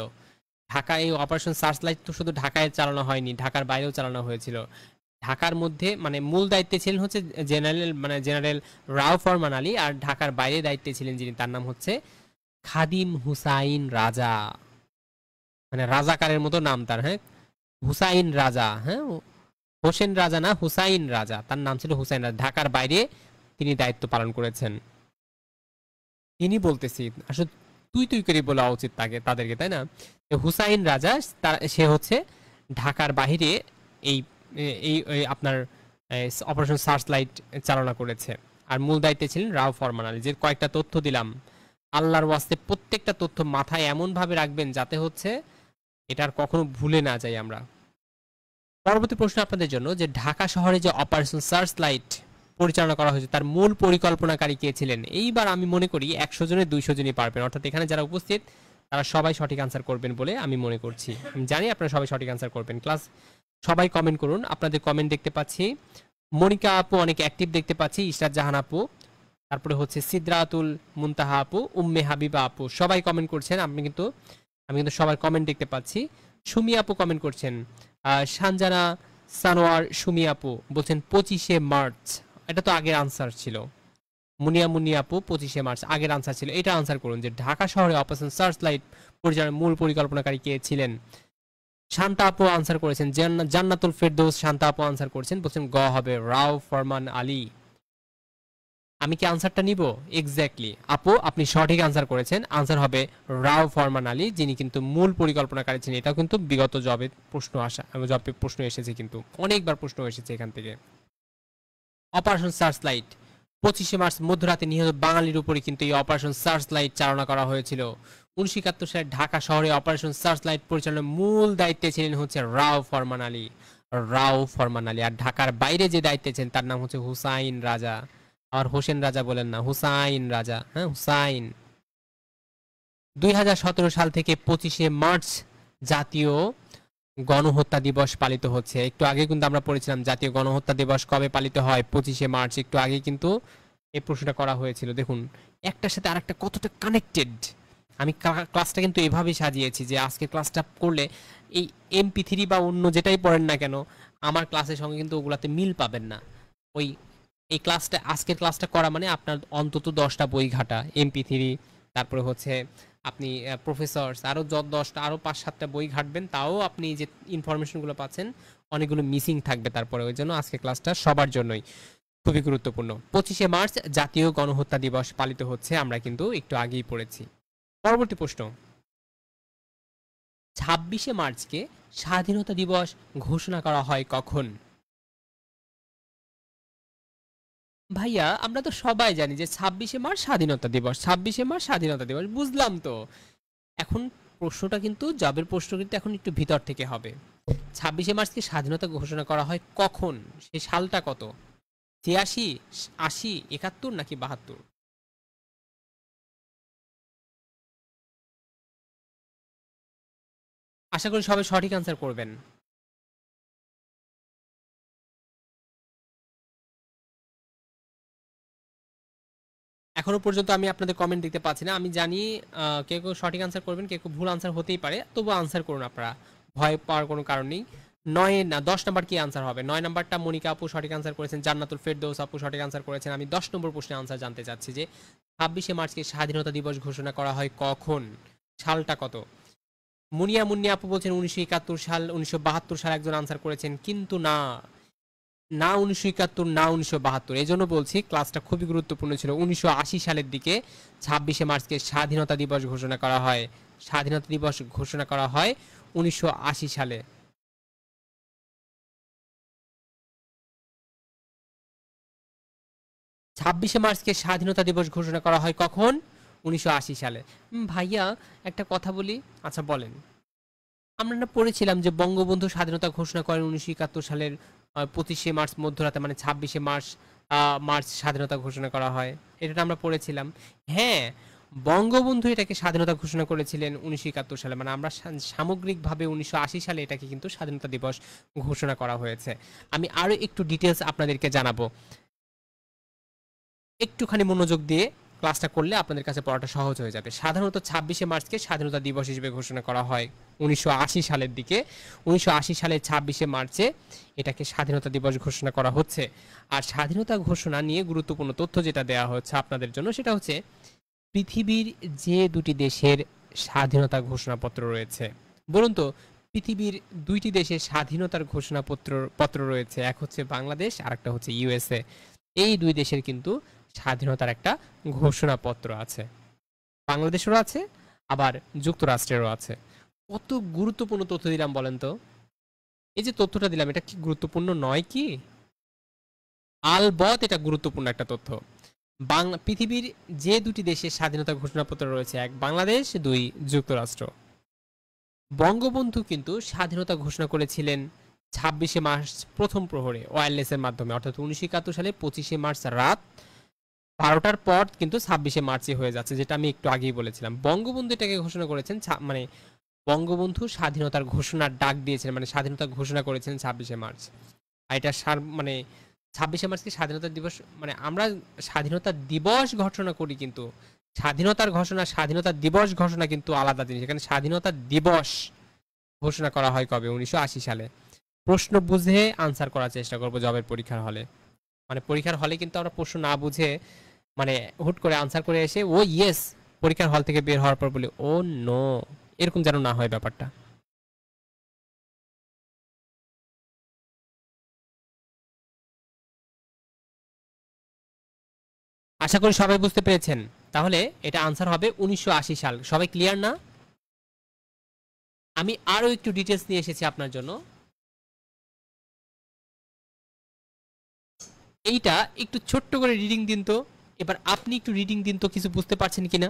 Speaker 1: ঢাকা, এই অপারেশন সার্চ লাইট তো শুধু ঢাকায় চালানো হয়নি, ঢাকার বাইরেও চালানো হয়েছিল। ঢাকার মধ্যে মূল দায়িত্বে ছিলেন হচ্ছে জেনারেল রাও ফরমান আলী। আর ঢাকার বাইরে দায়িত্বে ছিলেন যিনি, তার নাম হচ্ছে খাদিম হুসাইন রাজা। রাজাকারের মতো নাম তার, হ্যাঁ, হুসাইন রাজা, হ্যাঁ, হোসেন রাজা না, হুসাইন রাজা, তার নাম ছিল হুসাইন রাজা। ঢাকার বাইরে তিনি দায়িত্ব পালন করেছেন। তিনি বলতেছি আসলে তুই করে বলা উচিত তাদেরকে, তাই না? হুসাইন রাজা, সে হচ্ছে ঢাকার বাহিরে এই আপনার অপারেশন সার্চ লাইট চালনা করেছে। আর মূল দায়িত্বে ছিলেন রাও ফরমান আলী। যে কয়েকটা তথ্য দিলাম, আল্লাহর ওয়াস্তে প্রত্যেকটা তথ্য মাথায় এমন ভাবে রাখবেন যাতে হচ্ছে এটার কখনো ভুলে না যাই আমরা। পরবর্তী প্রশ্ন আপনাদের জন্য, যে ঢাকা শহরে যে অপারেশন সার্চ লাইট পরিচালনা করা হয়েছে তার মূল পরিকল্পনাকারী কে ছিলেন? এইবার আমি মনে করি 100 জনে 200 জনই পারবেন, অর্থাৎ এখানে যারা উপস্থিত তারা সবাই সঠিক আনসার করবেন বলে আমি মনে করছি। আমি জানি আপনারা সবাই সঠিক আনসার করবেন। ক্লাস সবাই কমেন্ট করুন। আপনাদের কমেন্ট দেখতে পাচ্ছি, মনিকা আপু অনেক অ্যাক্টিভ দেখতে পাচ্ছি, ইশরাত জাহান আপু, তারপরে হচ্ছে সিদ্রাতুল মুনতাহা আপু, উম্মে হাবিবা আপু, সবাই কমেন্ট করছেন। আমি কিন্তু সবার কমেন্ট দেখতে পাচ্ছি। সুমি আপু কমেন্ট করছেন, সানজানা সানোয়ার সুমি আপু বলছেন 25শে মার্চ, এটা তো আগের আনসার ছিল। মুনিয়া আপু 25শে মার্চ আগের আনসার ছিল, এটা আনসার করুন যে ঢাকা শহরে অপারেশন সার্চ লাইট পরিচালনার মূল পরিকল্পনাকারী কে ছিলেন? শান্তা আপু আনসার করেছেন, জান্নাতুল ফেরদৌস শান্তা আপু আনসার করেছেন, বলছেন গ হবে রাও ফরমান আলী। আমি কি আনসারটা নিব? এক্স্যাক্টলি আপু, আপনি সঠিক আনসার করেছেন। আনসার হবে রাও ফরমান আলী, যিনি কিন্তু মূল পরিকল্পনাকারী ছিলেন। এটাও কিন্তু বিগত জবে প্রশ্ন এসেছে, কিন্তু অনেকবার প্রশ্ন এসেছে এখান থেকে। অপারেশন সার্চলাইট, 25শে মার্চ মধ্যরাতে নিহত বাঙালির উপরে কিন্তু এই অপারেশন সার্চলাইট চালনা করা হয়েছিল। 1971 সালে ঢাকা শহরে অপারেশন সার্চলাইট পরিচালনার মূল দায়িত্বে ছিলেন হচ্ছে রাও ফরমান আলী। রাও ফরমান আলী। আর ঢাকার বাইরে যে দায়িত্বে ছিলেন তার নাম হচ্ছে হুসাইন রাজা। আর হোসেন রাজা বলেন না, হুসাইন রাজা, হ্যাঁ হুসাইন। 2017 সাল থেকে 25শে মার্চ জাতীয় গণহত্যা দিবস পালিত হচ্ছে। একটু আগে কিন্তু আমরা পড়েছিলাম জাতীয় গণহত্যা দিবস কবে পালিত হয়, 25শে মার্চ। একটু আগে কিন্তু এই প্রশ্নটা করা হয়েছিল। দেখুন একটার সাথে আরেকটা কতটা কানেক্টেড। আমি ক্লাসটা কিন্তু এভাবেই সাজিয়েছি যে আজকে ক্লাসটা করলে এই MP3 বা অন্য যেটাই পড়েন না কেন, আমার ক্লাসের সঙ্গে কিন্তু ওগুলাতে মিল পাবেন না। ওই এই ক্লাসটা, আজকের ক্লাসটা করা মানে আপনার অন্তত 10টা বই ঘাটা, MP3, তারপরে হচ্ছে আপনি প্রফেসরস আরও 10টা আরও 5-7টা বই ঘাটবেন, তাও আপনি যে ইনফরমেশনগুলো পাচ্ছেন অনেকগুলো মিসিং থাকবে তারপরে। ওই জন্য আজকে ক্লাসটা সবার জন্যই খুবই গুরুত্বপূর্ণ। 25শে মার্চ জাতীয় গণহত্যা দিবস পালিত হচ্ছে, আমরা কিন্তু একটু আগেই পড়েছি। পরবর্তী প্রশ্ন, 26শে মার্চকে স্বাধীনতা দিবস ঘোষণা করা হয় কখন? ভাইয়া আমরা তো সবাই জানি যে 26শে মার্চ স্বাধীনতা দিবস, 26শে মার্চ স্বাধীনতা দিবস, বুঝলাম তো। এখন প্রশ্নটা কিন্তু জবের প্রশ্ন কিন্তু এখন একটু ভিতর থেকে হবে। 26শে মার্চকে স্বাধীনতা ঘোষণা করা হয় কখন, সেই সালটা কত? 83, 80, 71 নাকি 72? আশা করি সবাই সঠিক আনসার করবেন। এখনো পর্যন্ত আমি আপনাদের কমেন্ট দেখতে পাচ্ছি না। আমি জানি কেউ কেউ সঠিক আনসার করবেন, কেউ কেউ ভুল আনসার হতেই পারে, তবু আনসার করুন আপনারা, ভয় পাওয়ার কোনো কারণ নেই। 10 নাম্বার কি আনসার হবে? 9 নাম্বারটা মনিকা আপু সঠিক আনসার করেছেন, জান্নাতুল ফেরদৌস আপু সঠিক আনসার করেছেন। আমি 10 নম্বর প্রশ্নের আনসার জানতে চাচ্ছি যে 26শে মার্চকে স্বাধীনতা দিবস ঘোষণা করা হয় কখন, সালটা কত? মুন্নি আপু বলছেন 1971 সাল, 1972 সাল একজন আনসার করেছেন, কিন্তু না, না 1971 না 1972। এই জন্য বলছি ক্লাসটা খুবই গুরুত্বপূর্ণ ছিল। 1980 সালের দিকে 26শে মার্চকে স্বাধীনতা দিবস ঘোষণা করা হয়। স্বাধীনতা দিবস ঘোষণা করা হয় 1980 সালে। 26শে মার্চকে স্বাধীনতা দিবস ঘোষণা করা হয় কখন? 1980 সালে। ভাইয়া একটা কথা বলি। আচ্ছা বলেন। আমরা না পড়েছিলাম যে বঙ্গবন্ধু স্বাধীনতা ঘোষণা করেন 1971 সালের 25শে মার্চ মধ্যরাতে, মানে 26শে মার্চ মার্চ স্বাধীনতা ঘোষণা করা হয়। এটা আমরা পড়েছিলাম। হ্যাঁ, বঙ্গবন্ধু এটাকে স্বাধীনতা ঘোষণা করেছিলেন 1971 সালে, মানে আমরা সামগ্রিকভাবে 1980 সালে এটাকে কিন্তু স্বাধীনতা দিবস ঘোষণা করা হয়েছে। আমি আরো একটু ডিটেলস আপনাদেরকে জানাবো। একটুখানি মনোযোগ দিয়ে ক্লাসটা করলে আপনাদের কাছে পড়াটা সহজ হয়ে যাবে। সাধারণত 26শে মার্চকে স্বাধীনতা দিবস হিসেবে ঘোষণা করা হয় 1980 সালের দিকে। 1980 সালের 26শে মার্চে এটাকে স্বাধীনতা দিবস ঘোষণা করা হচ্ছে। আর স্বাধীনতা ঘোষণা নিয়ে গুরুত্বপূর্ণ তথ্য যেটা দেওয়া হচ্ছে আপনাদের জন্য, সেটা হচ্ছে পৃথিবীর যে দুটি দেশের স্বাধীনতা ঘোষণাপত্র রয়েছে, বলুন তো, পৃথিবীর দুইটি দেশের স্বাধীনতার ঘোষণাপত্র রয়েছে, এক হচ্ছে বাংলাদেশ আর একটা হচ্ছে USA। এই দুই দেশের কিন্তু স্বাধীনতার একটা ঘোষণাপত্র আছে, বাংলাদেশেরও আছে আবার যুক্তরাষ্ট্রেরও আছে। কত গুরুত্বপূর্ণ তথ্য দিলাম বলেন তো। এই যে তথ্যটা দিলাম এটা কি গুরুত্বপূর্ণ নয় কি? আলবৎ এটা গুরুত্বপূর্ণ একটা তথ্য। পৃথিবীর যে দুটি দেশের স্বাধীনতা ঘোষণাপত্র রয়েছে, এক বাংলাদেশ, দুই যুক্তরাষ্ট্র। বঙ্গবন্ধু কিন্তু স্বাধীনতা ঘোষণা করেছিলেন 26শে মার্চ প্রথম প্রহরে ওয়্যারলেসের মাধ্যমে, অর্থাৎ 1971 সালে 25শে মার্চ রাত 12টার পর কিন্তু 26শে মার্চই হয়ে যাচ্ছে, যেটা আমি একটু আগেই বলেছিলাম। বঙ্গবন্ধু এটাকে ঘোষণা করেছেন, মানে বঙ্গবন্ধু স্বাধীনতার ঘোষণার ডাক দিয়েছেন, মানে স্বাধীনতা ঘোষণা করেছেন 26শে মার্চ। আর এটা মানে 26শে মার্চকে স্বাধীনতা দিবস, মানে আমরা স্বাধীনতা দিবস ঘোষণা করি, কিন্তু স্বাধীনতার ঘোষণা, স্বাধীনতা দিবস ঘোষণা কিন্তু আলাদা জিনিস। এখানে স্বাধীনতা দিবস ঘোষণা করা হয় কবে? 1980 সালে। প্রশ্ন বুঝে আনসার করার চেষ্টা করবো জবের পরীক্ষার হলে। মানে পরীক্ষার হলে কিন্তু আমরা প্রশ্ন না বুঝে, মানে হুট করে আনসার করে এসে ও ইয়েস, পরীক্ষার হল থেকে বের হওয়ার পর বলি ও নো, এরকম যেন না হয় ব্যাপারটা। আশা করি সবাই বুঝতে পেরেছেন। তাহলে এটা আনসার হবে 1980 সাল। সবাই ক্লিয়ার না? আমি আরো একটু ডিটেলস নিয়ে এসেছি আপনার জন্য। এইটা একটু ছোট্ট করে রিডিং দিন তো। এবার আপনি একটু রিডিং দিন তো, কিছু বুঝতে পারছেন কিনা।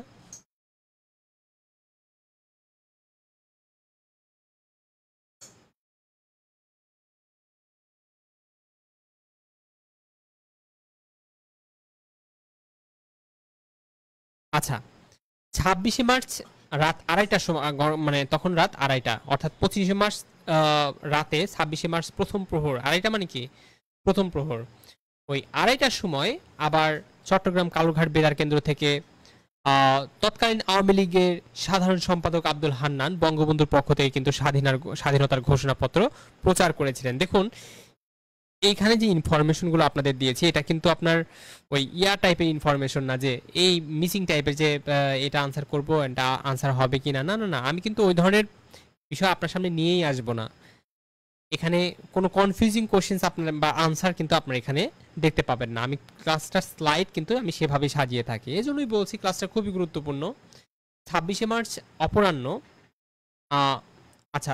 Speaker 1: আচ্ছা, 26শে মার্চ রাত 2:30টার সময়, মানে তখন রাত 2:30, অর্থাৎ 25শে মার্চ রাতে 26শে মার্চ প্রথম প্রহর। 2:30 মানে কি? প্রথম প্রহর। ওই 2:30টার সময় আবার চট্টগ্রাম কালুরঘাট বেতার কেন্দ্র থেকে তৎকালীন আওয়ামী লীগের সাধারণ সম্পাদক আব্দুল হান্নান বঙ্গবন্ধুর পক্ষ থেকে কিন্তু স্বাধীনতার ঘোষণাপত্র প্রচার করেছিলেন। দেখুন এইখানে যে ইনফরমেশনগুলো আপনাদের দিয়েছি, এটা কিন্তু আপনার ওই টাইপের ইনফরমেশন না যে এই মিসিং টাইপের, যে এটা আনসার করবো, এটা আনসার হবে কি না। না না না, আমি কিন্তু ওই ধরনের বিষয় আপনার সামনে নিয়েই আসবো না। এখানে কোনো কনফিউজিং কোশ্চেন্স আপনার বা আনসার কিন্তু আপনার এখানে দেখতে পাবেন না। আমি ক্লাসটার স্লাইড কিন্তু আমি সেভাবেই সাজিয়ে থাকি, এই জন্যই বলছি ক্লাসটা খুবই গুরুত্বপূর্ণ। 26শে মার্চ অপরাহ্ন, আচ্ছা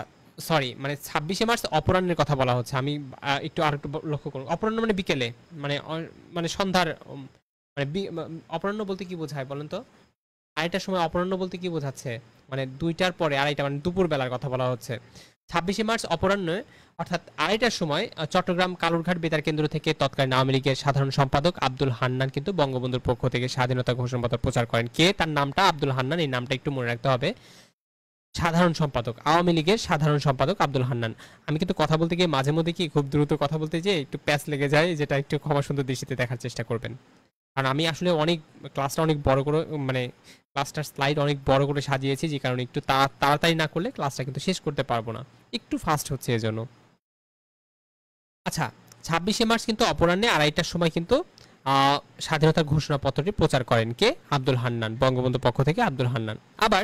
Speaker 1: সরি, মানে 26শে মার্চ অপরাহ্নের কথা বলা হচ্ছে। আমি একটু আর একটু লক্ষ্য করুন। অপরাহ্ন মানে বিকেলে, মানে মানে সন্ধ্যার, মানে অপরাহ্ন বলতে কি বোঝায় বলেন তো? 2:30টার সময় অপরাহ্ন বলতে কি বোঝাচ্ছে? মানে 2টার পরে 2:30, মানে দুপুর বেলার কথা বলা হচ্ছে। 26শে মার্চ অপরাহ্নে অর্থাৎ 2:30টার সময় চট্টগ্রাম কালুরঘাট বেতার কেন্দ্র থেকে তৎকালীন আওয়ামী লীগের সাধারণ সম্পাদক আব্দুল হান্নান কিন্তু বঙ্গবন্ধুর পক্ষ থেকে স্বাধীনতা ঘোষণাপত্র প্রচার করেন। কে? তার নামটা আব্দুল হান্নান, এই নামটা একটু মনে রাখতে হবে। সাধারণ সম্পাদক, আওয়ামী লীগের সাধারণ সম্পাদক আব্দুল হান্নান। আমি কিন্তু কথা বলতে গিয়ে মাঝে মধ্যে কি খুব দ্রুত কথা বলতে যেয়ে একটু প্যাচ লেগে যায়, যেটা একটু ক্ষমা সুন্দর দৃষ্টিতে দেখার চেষ্টা করবেন। কারণ আমি আসলে ক্লাসটা অনেক বড় করে, মানে ক্লাসটার স্লাইড অনেক বড় করে সাজিয়েছি, যে কারণে একটু তাড়াতাড়ি না করলে ক্লাসটা কিন্তু শেষ করতে পারবো না, একটু ফাস্ট হচ্ছে এজন্য। আচ্ছা, 26শে মার্চ কিন্তু অপরাহ্নে 2:30টার সময় কিন্তু স্বাধীনতার ঘোষণাপত্রটি প্রচার করেন কে? আব্দুল হান্নান, বঙ্গবন্ধুর পক্ষ থেকে আব্দুল হান্নান। আবার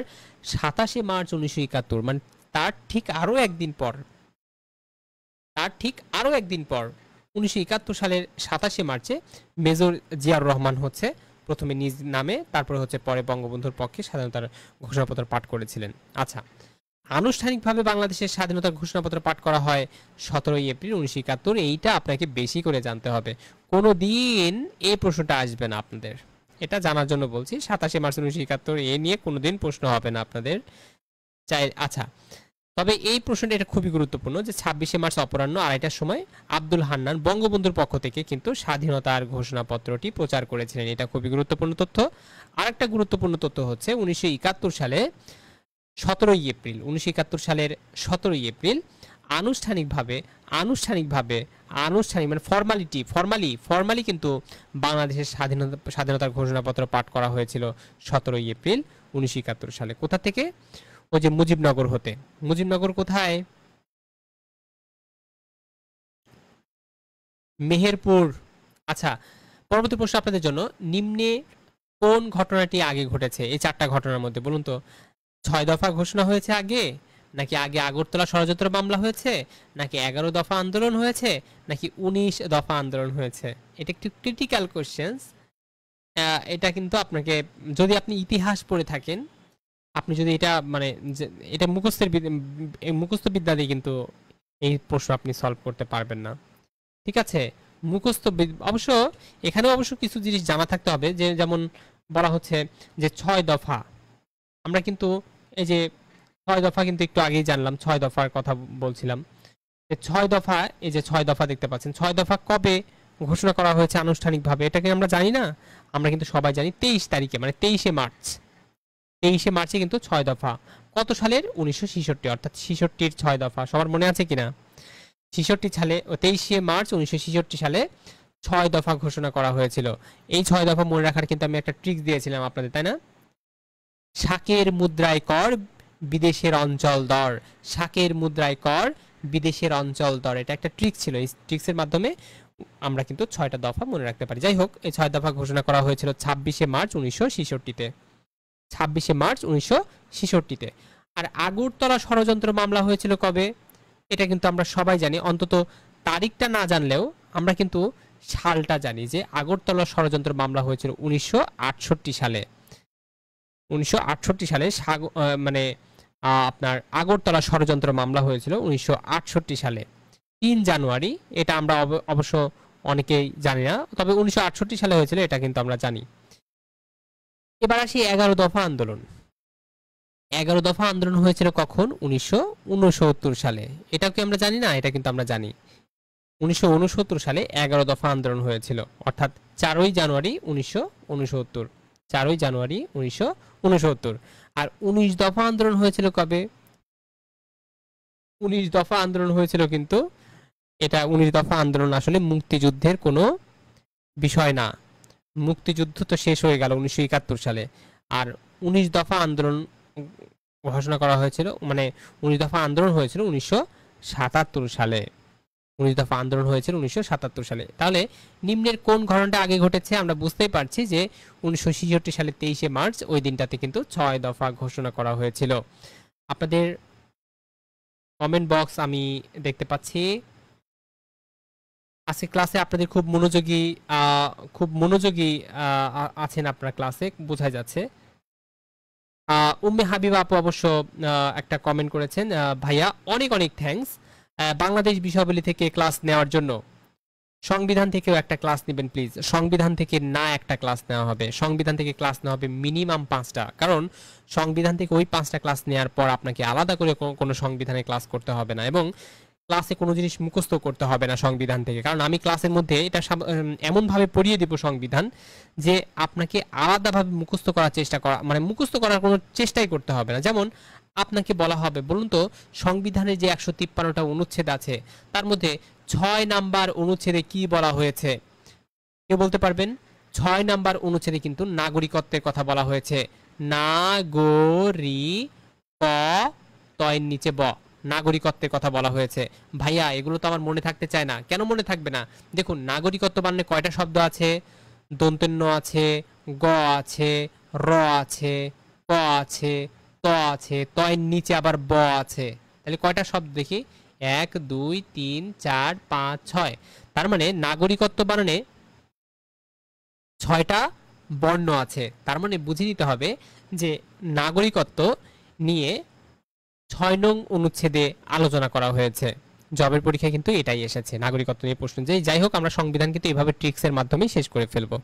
Speaker 1: 27শে মার্চ 1971, মানে তার ঠিক আরো একদিন পর, 1971 সালের 27শে মার্চে মেজর জিয়াউর রহমান হচ্ছে প্রথমে নিজ নামে, তারপরে হচ্ছে পরে বঙ্গবন্ধুর পক্ষে স্বাধীনতার ঘোষণাপত্র পাঠ করেছিলেন। আচ্ছা, আনুষ্ঠানিকভাবে বাংলাদেশের স্বাধীনতার ঘোষণাপত্র পাঠ করা হয় 17ই এপ্রিল 1971। এইটা আপনাকে বেশি করে জানতে হবে, কোনো দিন এই প্রশ্নটা আসবে না আপনাদের, এটা জানার জন্য বলছি। 27শে মার্চ 1971 এ নিয়ে কোনোদিন প্রশ্ন হবে না আপনাদের চাই। আচ্ছা, তবে এই প্রশ্নটা এটা খুবই গুরুত্বপূর্ণ যে 26শে মার্চ অপরাহ্ন 2:30টার সময় আব্দুল হান্নান বঙ্গবন্ধুর পক্ষ থেকে কিন্তু স্বাধীনতার ঘোষণাপত্রটি প্রচার করেছিলেন। এটা খুবই গুরুত্বপূর্ণ তথ্য। আরেকটা গুরুত্বপূর্ণ তথ্য হচ্ছে 1971 সালে 17ই এপ্রিল, 1971 সালের 17ই এপ্রিল আনুষ্ঠানিকভাবে মানে ফর্মালি কিন্তু বাংলাদেশের স্বাধীনতার ঘোষণাপত্র পাঠ করা হয়েছিল 17ই এপ্রিল 1971 সালে। কোথা থেকে? ওই যে মুজিবনগর হতে। মুজিবনগর কোথায়? মেহেরপুর। আচ্ছা, পরবর্তী প্রশ্ন আপনাদের জন্য, নিম্নে কোন ঘটনাটি আগে ঘটেছে এই 4টা ঘটনার মধ্যে? বলুন তো। 6 দফা ঘোষণা হয়েছে আগে, নাকি আগে আগরতলা ষড়যন্ত্র মামলা হয়েছে, নাকি 11 দফা আন্দোলন হয়েছে, নাকি 19 দফা আন্দোলন হয়েছে? এটা একটু ক্রিটিক্যাল কোশ্চেন্স। এটা কিন্তু আপনাকে, যদি আপনি ইতিহাস পড়ে থাকেন, আপনি যদি এটা মানে এটা মুখস্থ বিদ্যা দিয়ে কিন্তু এই প্রশ্ন আপনি সলভ করতে পারবেন না। ঠিক আছে, অবশ্য এখানে অবশ্য কিছু জিনিস জানা থাকতে হবে, যে যেমন বলা হচ্ছে যে 6 দফা, আমরা কিন্তু এই যে 6 দফা কিন্তু একটু আগেই জানলাম, 6 দফার কথা বলছিলাম যে 6 দফা, এই যে 6 দফা দেখতে পাচ্ছেন, 6 দফা কবে ঘোষণা করা হয়েছে আনুষ্ঠানিকভাবে? এটাকে আমরা জানি না? আমরা কিন্তু সবাই জানি 23 তারিখে, মানে 23শে মার্চে কিন্তু 6 দফা। কত সালের? 1966, অর্থাৎ 66-র 6 দফা। সবার মনে আছে কিনা? 66 সালে, 23শে মার্চ 1966 সালে 6 দফা ঘোষণা করা হয়েছিল। এই 6 দফা মনে রাখার কিন্তু আমি একটা ট্রিক্স দিয়েছিলাম আপনাদের, তাই না? শাকের মুদ্রায় কর, বিদেশের অঞ্চল দর। শাকের মুদ্রায় কর, বিদেশের অঞ্চল দর, এটা একটা ট্রিক ছিল। এই ট্রিক্সের মাধ্যমে আমরা কিন্তু 6টা দফা মনে রাখতে পারি। যাই হোক, এই 6 দফা ঘোষণা করা হয়েছিল 26শে মার্চ 1966-তে। 26শে মার্চ 1966-তে। আর আগরতলা ষড়যন্ত্র মামলা হয়েছিল কবে? এটা কিন্তু আমরা সবাই জানি, অন্তত তারিখটা না জানলেও আমরা কিন্তু সালটা জানি যে আগরতলা ষড়যন্ত্র মামলা হয়েছিল 1968 সালে। 1968 সালে মানে আপনার আগরতলা ষড়যন্ত্র মামলা হয়েছিল 1968 সালে 3 জানুয়ারি। এটা আমরা অবশ্য অনেকেই জানি না, তবে 1968 সালে হয়েছিল এটা কিন্তু আমরা জানি। এবার আসি 11 দফা আন্দোলন। 11 দফা আন্দোলন হয়েছিল কখন? 1969 সালে। এটাও কি আমরা জানি না? এটা কিন্তু আমরা জানি। 1969 সালে 11 দফা আন্দোলন হয়েছিল, অর্থাৎ 4ই জানুয়ারি 1969। 4ই জানুয়ারি 1969। আর 19 দফা আন্দোলন হয়েছিল কবে? 19 দফা আন্দোলন হয়েছিল কিন্তু এটা 19 দফা আন্দোলন আসলে মুক্তিযুদ্ধের কোনো বিষয় না। মুক্তিযুদ্ধ তো শেষ হয়ে গেল 1971 সালে। আর 19 দফা আন্দোলন ঘোষণা করা হয়েছিল, মানে 19 দফা আন্দোলন হয়েছিল 1977 সালে। 19 দফা আন্দোলন হয়েছিল 1977 সালে। তাহলে নিম্নের কোন ঘটনাটা আগে ঘটেছে? আমরা বুঝতেই পারছি যে 1966 সালে 23শে মার্চ ওই দিনটাতে কিন্তু 6 দফা ঘোষণা করা হয়েছিল। আপনাদের কমেন্ট বক্স আমি দেখতে পাচ্ছি। আজকে ক্লাসে আপনাদের খুব মনোযোগী আছেন আপনারা ক্লাসে, বোঝা যাচ্ছে। উম্মে হাবিবা আপু অবশ্য একটা কমেন্ট করেছেন, ভাইয়া অনেক অনেক থ্যাঙ্কস বাংলাদেশ বিষয়াবলী থেকে ক্লাস নেওয়ার জন্য। সংবিধান থেকেও একটা ক্লাস নেবেন প্লিজ। সংবিধান থেকে না একটা ক্লাস নেওয়া হবে, সংবিধান থেকে ক্লাস নেওয়া হবে মিনিমাম 5টা, কারণ সংবিধান থেকে ওই 5টা ক্লাস নেওয়ার পর আপনাকে আলাদা করে কোনো সংবিধানে ক্লাস করতে হবে না, এবং ক্লাসে কোনো জিনিস মুখস্থ করতে হবে না সংবিধান থেকে। কারণ আমি ক্লাসের মধ্যে এটা এমনভাবে পড়িয়ে দেব সংবিধান যে আপনাকে আলাদাভাবে মুখস্থ করার চেষ্টা করা, মানে মুখস্থ করার কোনো চেষ্টাই করতে হবে না। যেমন আপনাকে বলা হবে, বলুন তো সংবিধানের যে 153টা অনুচ্ছেদ আছে তার মধ্যে 6 নাম্বার অনুচ্ছেদে কি বলা হয়েছে? কেউ বলতে পারবেন? 6 নাম্বার অনুচ্ছেদে কিন্তু নাগরিকত্বের কথা বলা হয়েছে। তয়ের নিচে ব, নাগরিকত্বের কথা বলা হয়েছে। ভাইয়া এগুলো তো আমার মনে থাকতে চায় না। কেন মনে থাকবে না? দেখুন নাগরিকত্ব বানানে কয়টা শব্দ আছে? দন্তেন্য আছে, গ আছে, র আছে, ক আছে, ত আছে, তয়ের নিচে আবার ব আছে। তাহলে কয়টা শব্দ দেখি? 1 2 3 4 5 6। তার মানে নাগরিকত্ব বানানে 6টা বর্ণ আছে। তার মানে বুঝে নিতে হবে যে নাগরিকত্ব নিয়ে 6 নং অনুচ্ছেদে আলোচনা করা হয়েছে। জবের পরীক্ষায় কিন্তু এটাই এসেছে, নাগরিকত্ব নিয়ে প্রশ্ন। যাই হোক, আমরা সংবিধান কিন্তু এইভাবে ট্রিক্সের মাধ্যমে শেষ করে ফেলবো,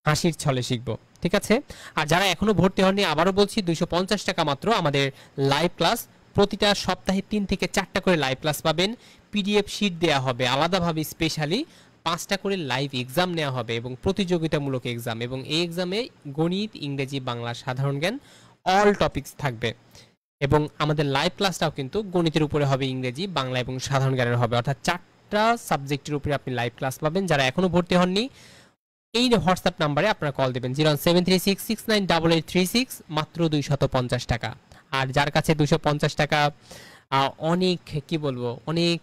Speaker 1: হাসির ছলে শিখবো, ঠিক আছে? আর যারা এখনো ভর্তি হননি, আবারও বলছি 250 টাকা মাত্র আমাদের লাইভ ক্লাস। প্রতিটা সপ্তাহে 3 থেকে 4টা করে লাইভ ক্লাস পাবেন। পিডিএফ শিট দেওয়া হবে আলাদাভাবে, স্পেশালি 5টা করে লাইভ এক্সাম নেওয়া হবে এবং প্রতিযোগিতামূলক এক্সাম, এবং এই এক্সামে গণিত, ইংরেজি, বাংলা, সাধারণ জ্ঞান অল টপিকস থাকবে। এবং আমাদের লাইভ ক্লাসটাও কিন্তু গণিতের উপরে হবে, ইংরেজি, বাংলা এবং সাধারণ জ্ঞানের হবে, অর্থাৎ 4টা সাবজেক্টের উপরে আপনি লাইভ ক্লাস পাবেন। যারা এখনো ভর্তি হননি, এই হোয়াটসঅ্যাপ নাম্বারে আপনারা কল দেবেন 07366698836, মাত্র 250 টাকা। আর যার কাছে 250 টাকা অনেক, কি বলবো, অনেক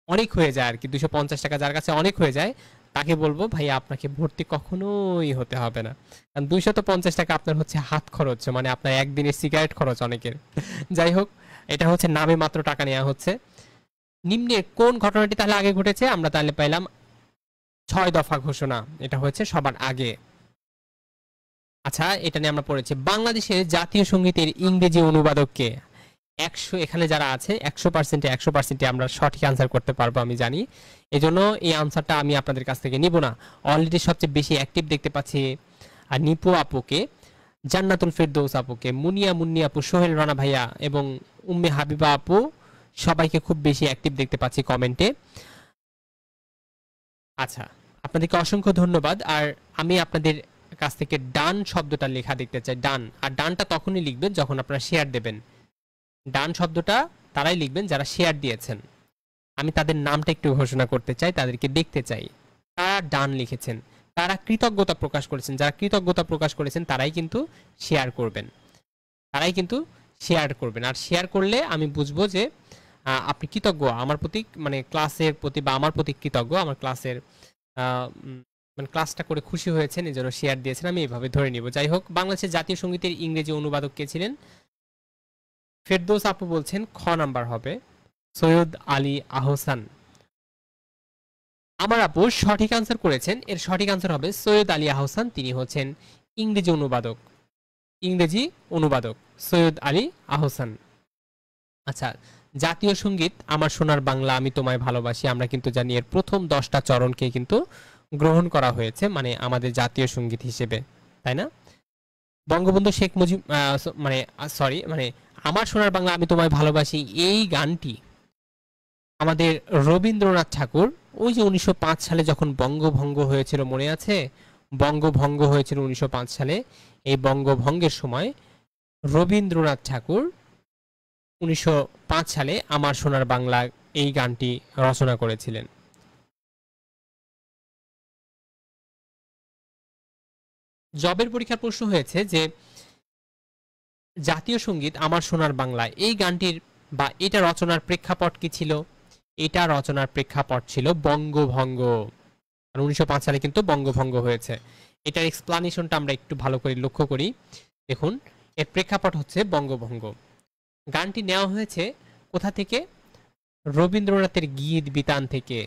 Speaker 1: অনেক হয়ে যায় আর কি, 250 টাকা যার কাছে অনেক হয়ে যায় তাকে বলবো ভাইয়া আপনাকে ভর্তি কখনোই হতে হবে না, কারণ 250 টাকা আপনার হচ্ছে হাত খরচ, মানে আপনার একদিনের সিগারেট খরচ অনেকের। যাই হোক, এটা হচ্ছে নামে মাত্র টাকা নেওয়া হচ্ছে। নিম্নের কোন ঘটনাটি তাহলে আগে ঘটেছে? আমরা তাহলে পাইলাম 6 দফা ঘোষণা, এটা হচ্ছে সবার আগে। আচ্ছা, এটা নিয়ে আমরা পড়েছি। বাংলাদেশের জাতীয় সঙ্গীতের ইংরেজি অনুবাদককে? 100, এখানে যারা আছে 100% আমরা সঠিক আনসার করতে পারবো আমি জানি, এজন্য এই আনসারটা আমি আপনাদের কাছ থেকে নিব না। অলরেডি সবচেয়ে বেশি অ্যাক্টিভ দেখতে পাচ্ছি আর নিপু আপুকে, জান্নাতুল ফেরদৌস আপুকে, মুন্নি আপু, সোহেল রানা ভাইয়া এবং উম্মে হাবিবা আপু, সবাইকে খুব বেশি অ্যাক্টিভ দেখতে পাচ্ছি কমেন্টে। আচ্ছা, আপনাদেরকে অসংখ্য ধন্যবাদ। আর আমি আপনাদের কাছ থেকে ডান শব্দটা লেখা দেখতে চাই, ডান। আর ডানটা তখনই লিখবেন যখন আপনারা শেয়ার দেবেন। ডান শব্দটা তারাই লিখবেন যারা শেয়ার দিয়েছেন। আমি তাদের নামটা একটু ঘোষণা করতে চাই, তাদেরকে দেখতে চাই তারা ডান লিখেছেন, তারা কৃতজ্ঞতা প্রকাশ করেছেন। যারা কৃতজ্ঞতা প্রকাশ করেছেন তারাই কিন্তু শেয়ার করবেন, আর শেয়ার করলে আমি বুঝবো যে আপনি কৃতজ্ঞ আমার প্রতি, মানে ক্লাসের প্রতি বা আমার প্রতি কৃতজ্ঞ, আমার ক্লাসের মানে ক্লাসটা করে খুশি হয়েছেন, এই জন্য শেয়ার দিয়েছেন, আমি এইভাবে ধরে নিব। যাই হোক, বাংলাদেশের জাতীয় সঙ্গীতের ইংরেজি অনুবাদক কে ছিলেন? ফেরদৌস আপু বলছেন খ নাম্বার হবে, সৈয়দ আলী আহসান। আমার আপু সঠিক আনসার করেছেন। এর সঠিক আনসার হবে সৈয়দ আলী আহসান। তিনি হচ্ছেন ইংরেজি অনুবাদক। ইংরেজি অনুবাদক সৈয়দ আলী আহসান। আচ্ছা, জাতীয় সঙ্গীত আমার সোনার বাংলা আমি তোমায় ভালোবাসি, আমরা কিন্তু জানি এর প্রথম 10টা চরণকে কিন্তু গ্রহণ করা হয়েছে মানে আমাদের জাতীয় সঙ্গীত হিসেবে, তাই না? বঙ্গবন্ধু শেখ মুজিব মানে সরি মানে আমার সোনার বাংলা আমি তোমায় ভালোবাসি এই গানটি আমাদের রবীন্দ্রনাথ ঠাকুর ওই যে 1905 সালে যখন বঙ্গভঙ্গ হয়েছিল মনে আছে? বঙ্গভঙ্গ হয়েছিল 1905 সালে। এই বঙ্গভঙ্গের সময় রবীন্দ্রনাথ ঠাকুর 1905 সালে আমার সোনার বাংলা এই গানটি রচনা করেছিলেন। জবের পরীক্ষার প্রশ্ন হয়েছে যে জাতীয় সঙ্গীত আমার সোনার বাংলা এই গানটির বা এটা রচনার প্রেক্ষাপট কি ছিল? এটা রচনার প্রেক্ষাপট ছিল বঙ্গভঙ্গ। আর 1905 সালে কিন্তু বঙ্গভঙ্গ হয়েছে। এটার এক্সপ্লানেশনটা আমরা একটু ভালো করে লক্ষ্য করি। দেখুন, এর প্রেক্ষাপট হচ্ছে বঙ্গভঙ্গ। গানটি নেওয়া হয়েছে কোথা থেকে? রবীন্দ্রনাথের গীত বিতান থেকে,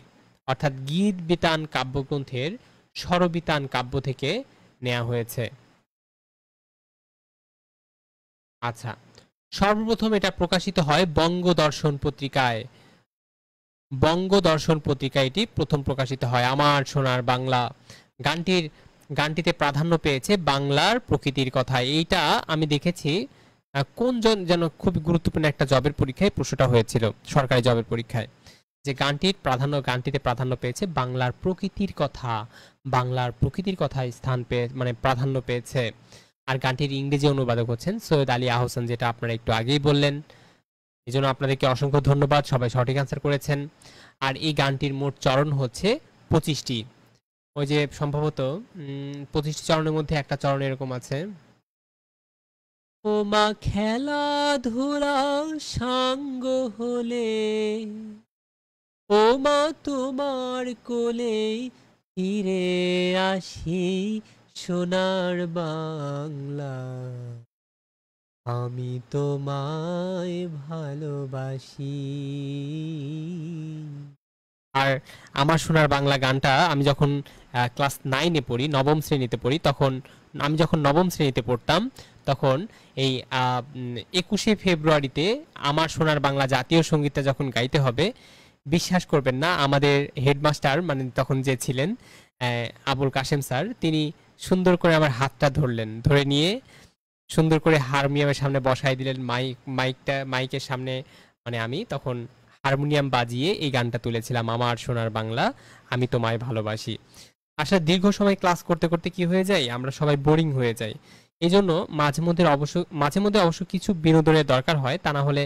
Speaker 1: অর্থাৎ গীত বিতান কাব্যগ্রন্থের স্বরবিতান কাব্য থেকে নেওয়া হয়েছে। আচ্ছা, সর্বপ্রথম এটা প্রকাশিত হয় বঙ্গদর্শন পত্রিকায়। বঙ্গদর্শন পত্রিকায় এটি প্রথম প্রকাশিত হয় আমার সোনার বাংলা। গানটিতে প্রাধান্য পেয়েছে বাংলার প্রকৃতির কথা। এইটা আমি দেখেছি কোন যেন খুব গুরুত্বপূর্ণ একটা জবের পরীক্ষায় প্রশ্নটা হয়েছিল, সরকারি জবের পরীক্ষায়, যে গানটিতে প্রাধান্য পেয়েছে বাংলার প্রকৃতির কথা। বাংলার প্রকৃতির কথায় স্থান পেয়ে মানে প্রাধান্য পেয়েছে। আর গানটির ইংরেজি অনুবাদক হচ্ছেন সৈয়দ আলী আহসান, যেটা আপনারা একটু আগেই বললেন। এই জন্য আপনাদেরকে অসংখ্য ধন্যবাদ, সবাই সঠিক আনসার করেছেন। আর এই গানটির মোট চরণ হচ্ছে 25টি। ওই যে সম্ভবত 25টি চরণের মধ্যে একটা চরণ এরকম আছে, ও মা খেলাধুলা সাঙ্গ হলে, ও মা তোমার কোলে ফিরে আসি সোনার বাংলা, আমি তোমায় ভালোবাসি। আর আমার সোনার বাংলা গানটা আমি যখন ক্লাস 9-এ পড়ি, নবম শ্রেণীতে পড়ি, তখন আমি যখন নবম শ্রেণীতে পড়তাম তখন এই 21শে ফেব্রুয়ারিতে আমার সোনার বাংলা জাতীয় সঙ্গীতটা যখন গাইতে হবে, বিশ্বাস করবেন না, আমাদের হেডমাস্টার মানে তখন যে ছিলেন আবুল কাশেম স্যার, তিনি সুন্দর করে আমার হাতটা ধরলেন, ধরে নিয়ে সুন্দর করে হারমোনিয়ামের সামনে বসাই দিলেন, মাইকের সামনে, মানে আমি তখন হারমোনিয়াম বাজিয়ে এই গানটা তুলেছিলাম, আমার সোনার বাংলা আমি তোমায় ভালোবাসি। আসলে দীর্ঘ সময় ক্লাস করতে করতে কি হয়ে যায়, আমরা সবাই বোরিং হয়ে যাই। এই জন্য মাঝে মধ্যে অবশ্য কিছু বিনোদনের দরকার হয়, তা না হলে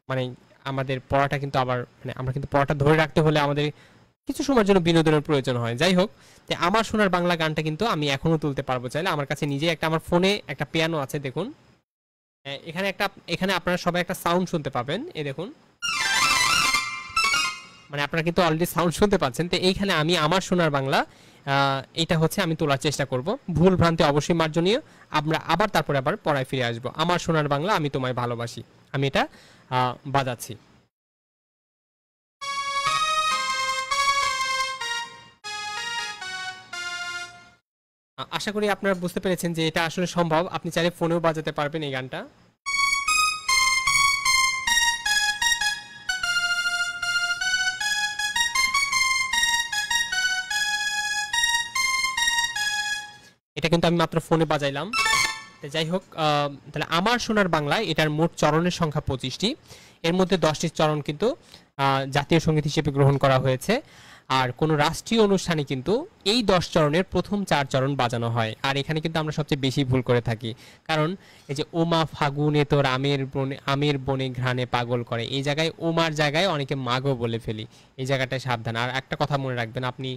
Speaker 1: মানে আমাদের পড়াটা কিন্তু আবার মানে আমরা কিন্তু পড়াটা ধরে রাখতে হলে আমাদের কিছু সময়ের জন্য বিনোদনের প্রয়োজন হয়। যাই হোক, আমার সোনার বাংলা গানটা কিন্তু আমি এখনো তুলতে পারবো চাইলে। আমার কাছে নিজে একটা, আমার ফোনে একটা পিয়ানো আছে, দেখুন এখানে আপনারা সবাই একটা সাউন্ড শুনতে পাবেন, এই দেখুন, মানে আপনারা কিন্তু অলরেডি সাউন্ড শুনতে পাচ্ছেন। তো এইখানে আমি আমার সোনার বাংলা এটা হচ্ছে আমি তোলার চেষ্টা করব, ভুল ভ্রান্তি অবশ্যই মার্জনীয়। আমরা তারপরে আবার পড়ায় ফিরে আসবো। আমার সোনার বাংলা আমি তোমায় ভালোবাসি, আমি এটা বাজাচ্ছি। আশা করি আপনারা বুঝতে পেরেছেন যে এটা আসলে সম্ভব, আপনি চাইলে ফোনেও বাজাতে পারবেন এই গানটা। এটা কিন্তু আমি মাত্র ফোনে বাজাইলাম। যাই হোক, তাহলে আমার সোনার বাংলায় এটার মোট চরণের সংখ্যা 25টি। এর মধ্যে 10টি চরণ কিন্তু জাতীয় সঙ্গীত হিসেবে গ্রহণ করা হয়েছে। আর কোনো রাষ্ট্রীয় অনুষ্ঠানে কিন্তু এই 10 চরণের প্রথম 4 চরণ বাজানো হয়। আর এখানে কিন্তু আমরা সবচেয়ে বেশি ভুল করে থাকি, কারণ এই যে ওমা ফাগুনে তোর আমের বনে ঘ্রাণে পাগল করে, এই জায়গায় ওমার জায়গায় অনেকে মাগো বলে ফেলি, এই জায়গাটায় সাবধান। আর একটা কথা মনে রাখবেন, আপনি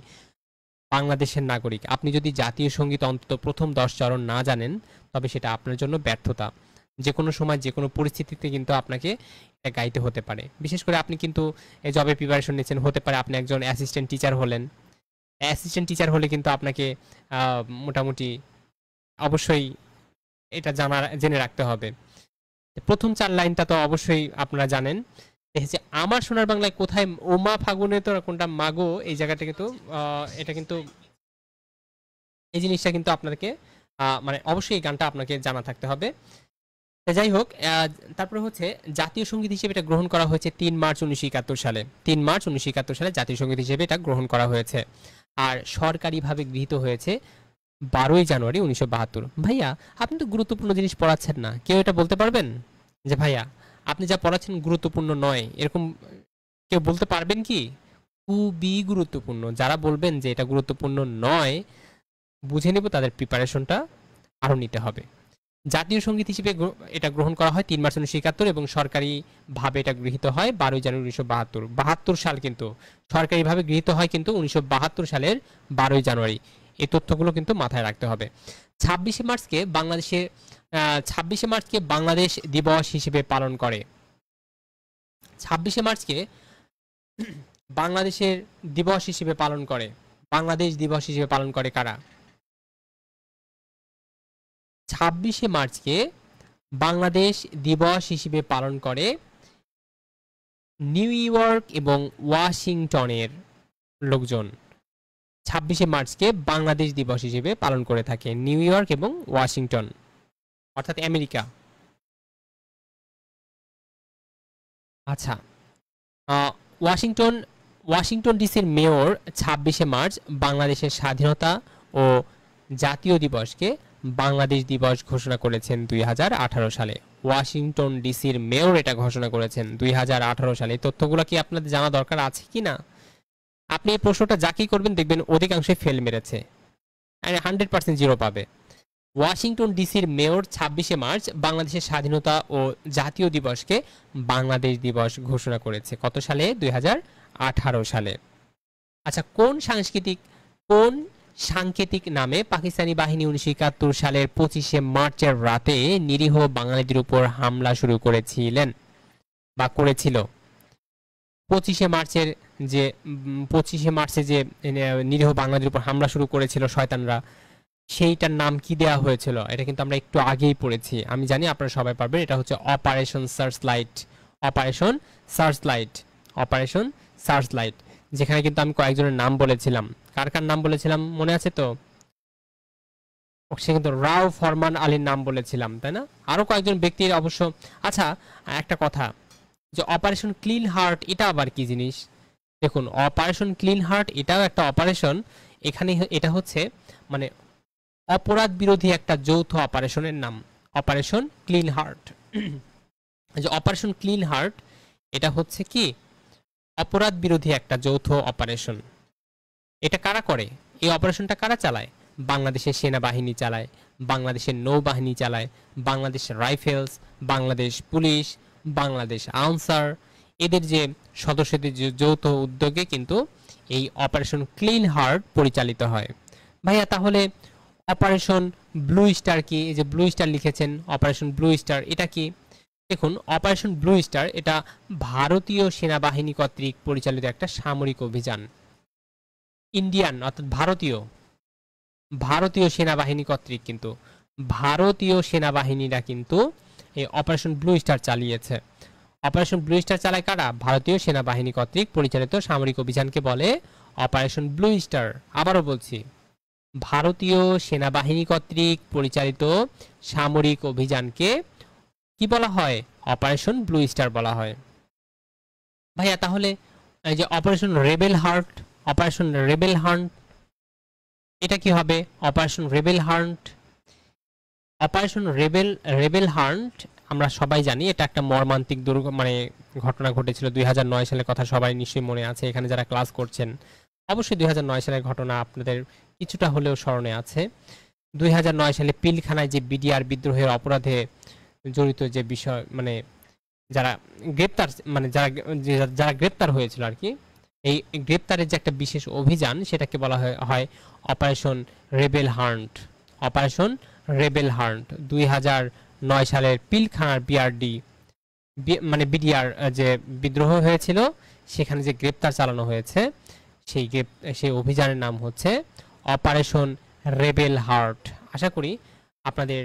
Speaker 1: বাংলাদেশের নাগরিক, আপনি যদি জাতীয় সঙ্গীত অন্তত প্রথম 10 চরণ না জানেন তবে সেটা আপনার জন্য ব্যর্থতা। যে কোনো সময় যে কোনো পরিস্থিতিতে কিন্তু আপনাকে এটা গাইতে হতে পারে। বিশেষ করে আপনি কিন্তু এই জবের প্রিপারেশন নিচ্ছেন, হতে পারে আপনি একজন অ্যাসিস্ট্যান্ট টিচার হলেন। অ্যাসিস্ট্যান্ট টিচার হলে কিন্তু আপনাকে মোটামুটি অবশ্যই এটা জেনে রাখতে হবে। প্রথম 4 লাইনটা তো অবশ্যই আপনারা জানেন দেখেছি আমার সোনার বাংলায় কোথায় ওমা ফাগুনে তোরা কোনটা মাগো, এই জায়গাটা কিন্তু এটা কিন্তু এই জিনিসটা কিন্তু আপনাদেরকে মানে অবশ্যই এই গানটা আপনাকে জানা থাকতে হবে। তো যাই হোক, তারপরে হচ্ছে জাতীয় সঙ্গীত হিসেবে এটা গ্রহণ করা হয়েছে ৩ মার্চ ১৯৭১ সালে। ৩ মার্চ ১৯৭১ সালে জাতীয় সঙ্গীত হিসেবে এটা গ্রহণ করা হয়েছে। আর সরকারিভাবে গৃহীত হয়েছে ১২ই জানুয়ারি ১৯৭২। ভাইয়া আপনি তো গুরুত্বপূর্ণ জিনিস পড়াচ্ছেন না, কেউ এটা বলতে পারবেন যে ভাইয়া আপনি যা পড়াচ্ছেন গুরুত্বপূর্ণ নয়, এরকম কেউ বলতে পারবেন কি? খুবই গুরুত্বপূর্ণ। যারা বলবেন যে এটা গুরুত্বপূর্ণ নয়, বুঝে নেব তাদের প্রিপারেশনটা আরও নিতে হবে। জাতীয় সঙ্গীত হিসেবে এটা গ্রহণ করা হয় ৩ মার্চ ১৯৭১ এবং সরকারিভাবে এটা গৃহীত হয় ১২ই জানুয়ারি ১৯৭২। ৭২ সাল কিন্তু সরকারিভাবে গৃহীত হয় কিন্তু ১৯৭২ সালের ১২ই জানুয়ারি। এই তথ্যগুলো কিন্তু মাথায় রাখতে হবে। ২৬শে মার্চকে বাংলাদেশে ২৬শে মার্চকে বাংলাদেশ দিবস হিসেবে পালন করে। ২৬শে মার্চকে বাংলাদেশের দিবস হিসেবে পালন করে। বাংলাদেশ দিবস হিসেবে পালন করে কারা? ২৬শে মার্চকে বাংলাদেশ দিবস হিসেবে পালন করে নিউ ইয়র্ক এবং ওয়াশিংটনের লোকজন। ২৬শে মার্চকে বাংলাদেশ দিবস হিসেবে পালন করে থাকে নিউ ইয়র্ক এবং ওয়াশিংটন, অর্থাৎ আমেরিকা। আচ্ছা, ওয়াশিংটন ওয়াশিংটন ডিসির মেয়র ২৬শে মার্চ বাংলাদেশের স্বাধীনতা ও জাতীয় দিবসকে বাংলাদেশ দিবস ঘোষণা করেছেন ২০১৮ সালে। ওয়াশিংটন ডিসির মেয়র এটা ঘোষণা করেছেন ২০১৮ সালে। এই তথ্যগুলো কি আপনাদের জানা দরকার আছে কি না? আপনি এই প্রশ্নটা যাকেই করবেন দেখবেন অধিকাংশই ফেল মেরেছে, 100% জিরো পাবে। ওয়াশিংটন ডিসির মেয়র ২৬শে মার্চ বাংলাদেশের স্বাধীনতা ও জাতীয় দিবসকে বাংলাদেশ দিবস ঘোষণা করেছে কত সালে? ২০১৮ সালে। আচ্ছা, কোন সাংকেতিক নামে পাকিস্তানি বাহিনী ১৯৭১ সালের ২৫শে মার্চের রাতে নিরীহ বাঙালিদের উপর হামলা শুরু করেছিলেন বা করেছিল? ২৫শে মার্চের যে ২৫শে মার্চে যে নিরীহ বাঙালিদের উপর হামলা শুরু করেছিল শয়তানরা, সেইটার নাম কি দেওয়া হয়েছিল? এটা কিন্তু আমরা একটু আগেই পড়েছি, আমি জানি আপনারা সবাই পারবেন। এটা হচ্ছে operation searchlight. Operation searchlight. Operation searchlight, যেখানে কিন্তু আমি কয়েকজনের নাম বলেছিলাম। কার কার নাম বলেছিলাম মনে আছে তো? সে কিন্তু রাও ফরমান আলীর নাম বলেছিলাম, তাই না? আরো কয়েকজন ব্যক্তির অবশ্য। আচ্ছা, একটা কথা, যে অপারেশন ক্লিন হার্ট এটা আবার কি জিনিস? দেখুন, অপারেশন ক্লিন হার্ট এটাও একটা অপারেশন। এখানে এটা হচ্ছে মানে অপরাধ বিরোধী একটা যৌথ অপারেশনের নাম, অপারেশন ক্লিন হার্ট। যে অপারেশন ক্লিন হার্ট এটা হচ্ছে কি অপরাধ বিরোধী একটা যৌথ অপারেশন। এটা কারা করে? এই অপারেশনটা কারা চালায়? বাংলাদেশের সেনাবাহিনী চালায়, বাংলাদেশের নৌবাহিনী চালায়, বাংলাদেশ রাইফেলস, বাংলাদেশ পুলিশ, বাংলাদেশ আনসার, এদের যে সদস্যদের যে যৌথ উদ্যোগে কিন্তু এই অপারেশন ক্লিন হার্ট পরিচালিত হয়। ভাইয়া তাহলে অপারেশন ব্লু স্টার কি? এই যে ব্লু স্টার লিখেছেন, অপারেশন ব্লু স্টার এটা কি? দেখুন, অপারেশন ব্লু স্টার এটা ভারতীয় সেনাবাহিনী কর্তৃক পরিচালিত একটা সামরিক অভিযান। ইন্ডিয়ান অর্থাৎ ভারতীয় সেনাবাহিনী কর্তৃক কিন্তু ভারতীয় সেনাবাহিনীরা কিন্তু এই অপারেশন ব্লু স্টার চালিয়েছে। অপারেশন ব্লু স্টার চালায় কারা? ভারতীয় সেনাবাহিনী কর্তৃক পরিচালিত সামরিক অভিযানকে বলে অপারেশন ব্লু স্টার। আবারও বলছি, ভারতীয় সেনাবাহিনী কর্তৃক পরিচালিত সামরিক অভিযানকে কি বলা হয়? অপারেশন ব্লু স্টার বলা হয়। ভাইয়া তাহলে এই যে operation rebel heart, operation rebel hunt এটা কি হবে? Operation rebel hunt, operation rebel hunt আমরা সবাই জানি এটা একটা মর্মান্তিক মানে ঘটনা ঘটেছিল ২০০৯ সালের কথা সবাই নিশ্চয়ই মনে আছে। এখানে যারা ক্লাস করছেন অবশ্যই ২০০৯ সালের ঘটনা আপনাদের কিছুটা হলেও স্মরণে আছে। ২০০৯ সালে পিলখানায় যে বিডিআর বিদ্রোহের অপরাধে জড়িত যে বিষয়, মানে যারা গ্রেপ্তার, মানে যারা গ্রেপ্তার হয়েছিল আর কি, এই গ্রেপ্তারের যে একটা বিশেষ অভিযান সেটাকে বলা হয় operation rebel hunt. Operation rebel hunt ২০০৯ সালের পিলখানার মানে বিডিআর যে বিদ্রোহ হয়েছিল সেখানে যে গ্রেপ্তার চালানো হয়েছে সেই অভিযানের নাম হচ্ছে অপারেশন রেবেল হার্ট। আশা করি আপনাদের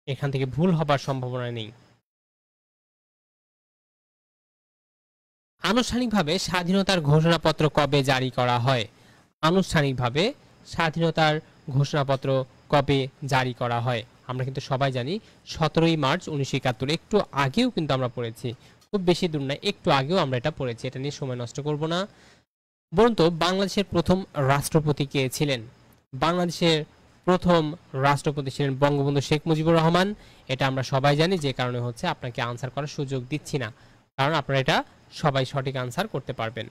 Speaker 1: এখান থেকে ভুল হবার সম্ভাবনা নেই। আনুষ্ঠানিকভাবে স্বাধীনতার ঘোষণাপত্র কবে জারি করা হয়? আনুষ্ঠানিকভাবে স্বাধীনতার ঘোষণাপত্র কবে জারি করা হয়? আমরা কিন্তু সবাই জানি 17ই মার্চ 1971। একটু আগেও কিন্তু আমরা পড়েছি, খুব বেশি দূর না, একটু আগেও আমরা এটা পড়েছি, এটা নিয়ে সময় নষ্ট করব না। বলুন তো বাংলাদেশের প্রথম রাষ্ট্রপতি কে ছিলেন? বাংলাদেশের প্রথম রাষ্ট্রপতি ছিলেন বঙ্গবন্ধু শেখ মুজিবুর রহমান। এটা আমরা সবাই জানি, যে কারণে হচ্ছে আপনাকে আনসার করার সুযোগ দিচ্ছি না, কারণ আপনারা এটা সবাই সঠিক আনসার করতে পারবেন।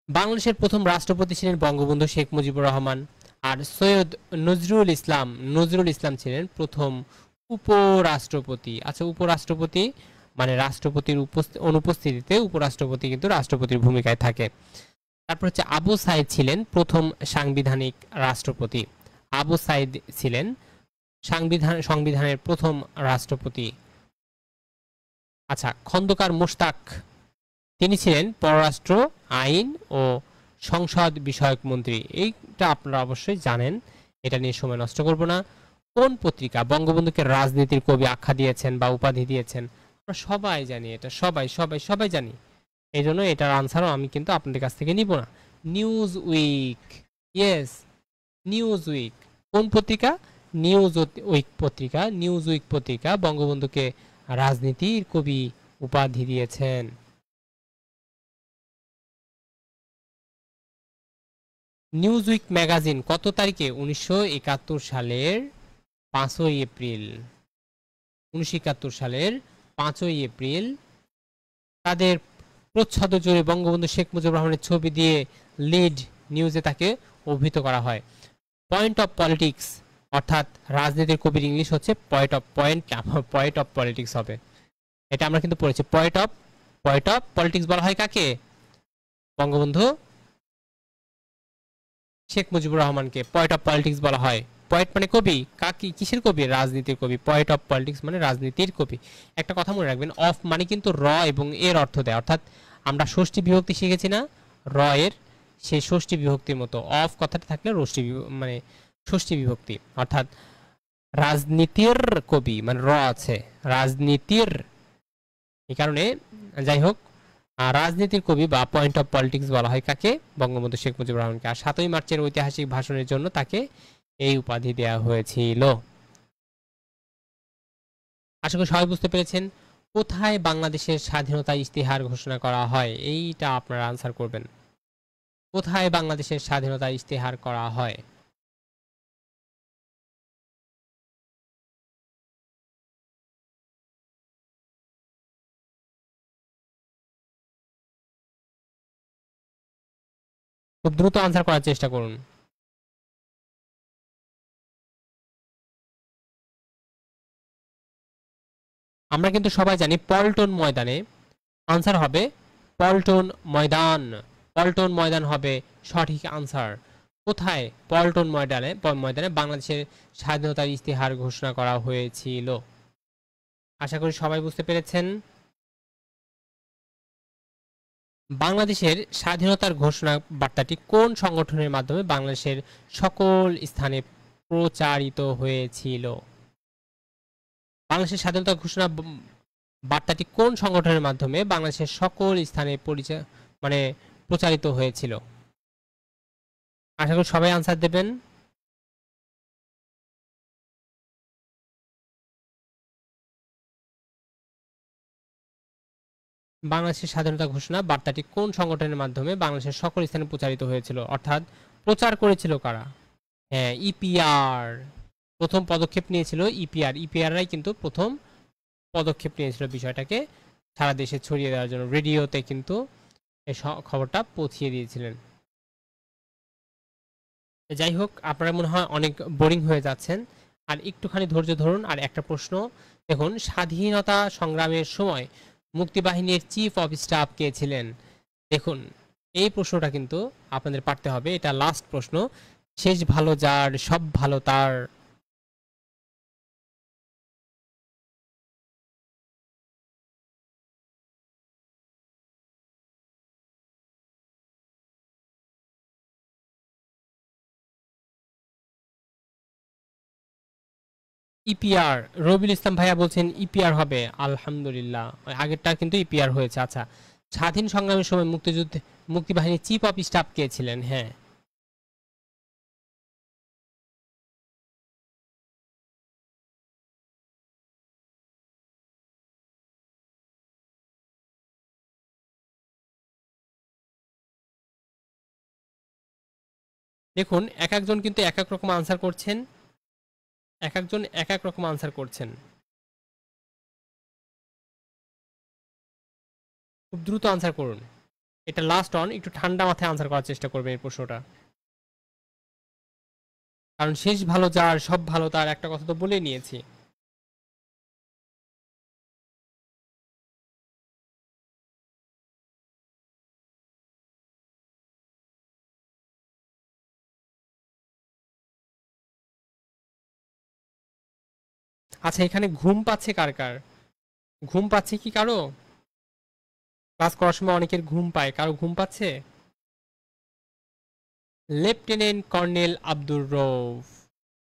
Speaker 1: বাংলাদেশের প্রথম রাষ্ট্রপতি ছিলেন বঙ্গবন্ধু শেখ মুজিবুর রহমান। আর সৈয়দ নজরুল ইসলাম ছিলেন প্রথম উপরাষ্ট্রপতি। আচ্ছা, উপরাষ্ট্রপতি মানে রাষ্ট্রপতির অনুপস্থিতিতে উপরাষ্ট্রপতি কিন্তু রাষ্ট্রপতির ভূমিকায় থাকে। তারপর হচ্ছে আবু সাইদ ছিলেন প্রথম সাংবিধানিক রাষ্ট্রপতি। আবু সাইদ ছিলেন সংবিধানের প্রথম রাষ্ট্রপতি। আচ্ছা, খন্দকার মোশতাক, তিনি ছিলেন পররাষ্ট্র, আইন ও সংসদ বিষয়ক মন্ত্রী। এইটা আপনারা অবশ্যই জানেন, এটা নিয়ে সময় নষ্ট করব না। কোন পত্রিকা বঙ্গবন্ধুকে রাজনীতির কবি আখ্যা দিয়েছেন বা উপাধি দিয়েছেন? আমরা সবাই জানি, এটা সবাই সবাই সবাই জানি, এই জন্য এটার আনসারও আমি কিন্তু আপনাদের কাছ থেকে নিব না। Newsweek, yes, Newsweek. কোন পত্রিকা? নিউজ উইক পত্রিকা বঙ্গবন্ধুকে রাজনীতির কবি উপাধি দিয়েছেন। নিউজ উইক ম্যাগাজিন কত তারিখে? 1971 সালের 5ই এপ্রিল। 1971 সালের 5ই এপ্রিল তাদের প্রচ্ছদ জুড়ে বঙ্গবন্ধু শেখ মুজিবুর রহমানের ছবি দিয়ে লিড নিউজে তাকে অভিহিত করা হয়। পয়েন্ট অফ পলিটিক্স, অর্থাৎ রাজনীতির কবির ইংলিশ হচ্ছে পয়েন্ট অফ পলিটিক্স হবে। এটা আমরা কিন্তু পড়েছি। পয়েন্ট অফ পলিটিক্স বলা হয় কাকে? বঙ্গবন্ধু শেখ মুজিবুর রহমানকে পয়েন্ট অফ পলিটিক্স বলা হয়। পয়েন্ট মানে কবি, কিসের কবি? রাজনীতির কবি। পয়েন্ট অফ পলিটিক্স মানে রাজনীতির কবি। একটা কথা মনে রাখবেন, অফ মানে কিন্তু র এবং এর অর্থ দেয়, অর্থাৎ আমরা ষষ্ঠী বিভক্তি শিখেছি না, র এর সেই ষষ্ঠী বিভক্তির মতো অফ কথাটা থাকলে মানে ষষ্ঠী বিভক্তি, অর্থাৎ রাজনীতির কবি মানে র আছে, রাজনীতির, এই কারণে যাই হোক রাজনীতির কবি বা পয়েন্ট অফ পলিটিক্স বলা হয় কাকে? বঙ্গবন্ধু শেখ মুজিবুর রহমানকে। আর 7ই মার্চের ঐতিহাসিক ভাষণের জন্য তাকে এই উপাধি দেওয়া হয়েছিল। আশা করি সবাই বুঝতে পেরেছেন। কোথায় বাংলাদেশের স্বাধীনতা ইশতেহার ঘোষণা করা হয়? এইটা আপনারা আনসার করবেন। কোথায় বাংলাদেশের স্বাধীনতা ইশতেহার করা হয়? খুব দ্রুত আনসার করার চেষ্টা করুন। আমরা কিন্তু সবাই জানি পল্টন ময়দানে। আনসার হবে পল্টন ময়দান। পল্টন ময়দান হবে সঠিক আনসার। কোথায়? পল্টন ময়দানে বাংলাদেশের স্বাধীনতার ইশতেহার ঘোষণা করা হয়েছিল। আশা করি সবাই বুঝতে পেরেছেন। বাংলাদেশের স্বাধীনতার ঘোষণা বার্তাটি কোন সংগঠনের মাধ্যমে বাংলাদেশের সকল স্থানে প্রচারিত হয়েছিল? বাংলাদেশের স্বাধীনতা ঘোষণা বার্তাটি কোন সংগঠনের মাধ্যমে বাংলাদেশের সকল স্থানে মানে প্রচারিত হয়েছিল? আশা করি সবাই আনসার দেবেন। বাংলাদেশের স্বাধীনতা ঘোষণা বার্তাটি কোন সংগঠনের মাধ্যমে বাংলাদেশের সকল স্থানে প্রচারিত হয়েছিল, অর্থাৎ প্রচার করেছিল কারা? হ্যাঁ, ইপিআর প্রথম পদক্ষেপ নিয়েছিল। ইপিআররাই কিন্তু প্রথম পদক্ষেপ নিয়েছিল বিষয়টাকে সারা দেশে ছড়িয়ে দেওয়ার জন্য। রেডিওতে কিন্তু এই খবরটা পৌঁছিয়ে দিয়েছিলেন। যাই হোক, আপনারা মনে হয় অনেক বোরিং হয়ে যাচ্ছেন, আর একটুখানি ধৈর্য ধরুন। আর একটা প্রশ্ন দেখুন, স্বাধীনতা সংগ্রামের সময় মুক্তিবাহিনীর চিফ অফ স্টাফ কে ছিলেন? দেখুন, এই প্রশ্নটা কিন্তু আপনাদের পারতে হবে, এটা লাস্ট প্রশ্ন। শেষ ভালো যার সব ভালো তার। ইপিআর রবিউল ইসলাম ভাইয়া বলছেন ইপিআর হবে, আলহামদুলিল্লাহ আগেরটা কিন্তু ইপিআর হয়েছে। আচ্ছা, স্বাধীন সংগ্রামের সময় মুক্তিবাহিনীর চিফ অফ স্টাফ কে ছিলেন? হ্যাঁ, দেখুন এক একজন কিন্তু এক এক রকম আনসার করছেন, এক একজন এক এক রকম আনসার করছেন। খুব দ্রুত আনসার করুন, এটা লাস্ট অন, একটু ঠান্ডা মাথায় আনসার করার চেষ্টা করবেন এই প্রশ্নটা, কারণ শেষ ভালো যার সব ভালো তার একটা কথা তো বলে নিয়েছি। আচ্ছা, এখানে ঘুম পাচ্ছে কার কার? ঘুম পাচ্ছে কি কারো? ক্লাস করার সময় অনেকের ঘুম পায়, কারো ঘুম পাচ্ছে? Lieutenant colonel Abdur Rauf,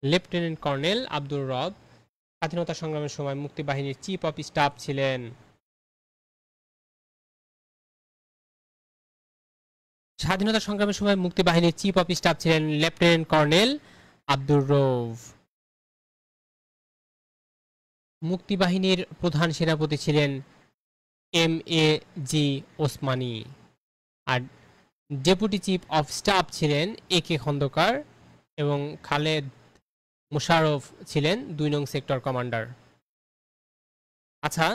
Speaker 1: lieutenant colonel Abdur Rab স্বাধীনতা সংগ্রামের সময় মুক্তিবাহিনীর চিফ অফ স্টাফ ছিলেন। স্বাধীনতা সংগ্রামের সময় মুক্তিবাহিনীর চিফ অফ স্টাফ ছিলেন লেফটেন্যান্ট কর্নেল আব্দুর রউফ। মুক্তিবাহিনীর প্রধান সেনাপতি ছিলেন এম এ জি ওসমানী, আর ডেপুটি চিফ অফ স্টাফ ছিলেন এ কে খন্দকার, এবং খালেদ মুশারফ ছিলেন ২ নং সেক্টর কমান্ডার। আচ্ছা,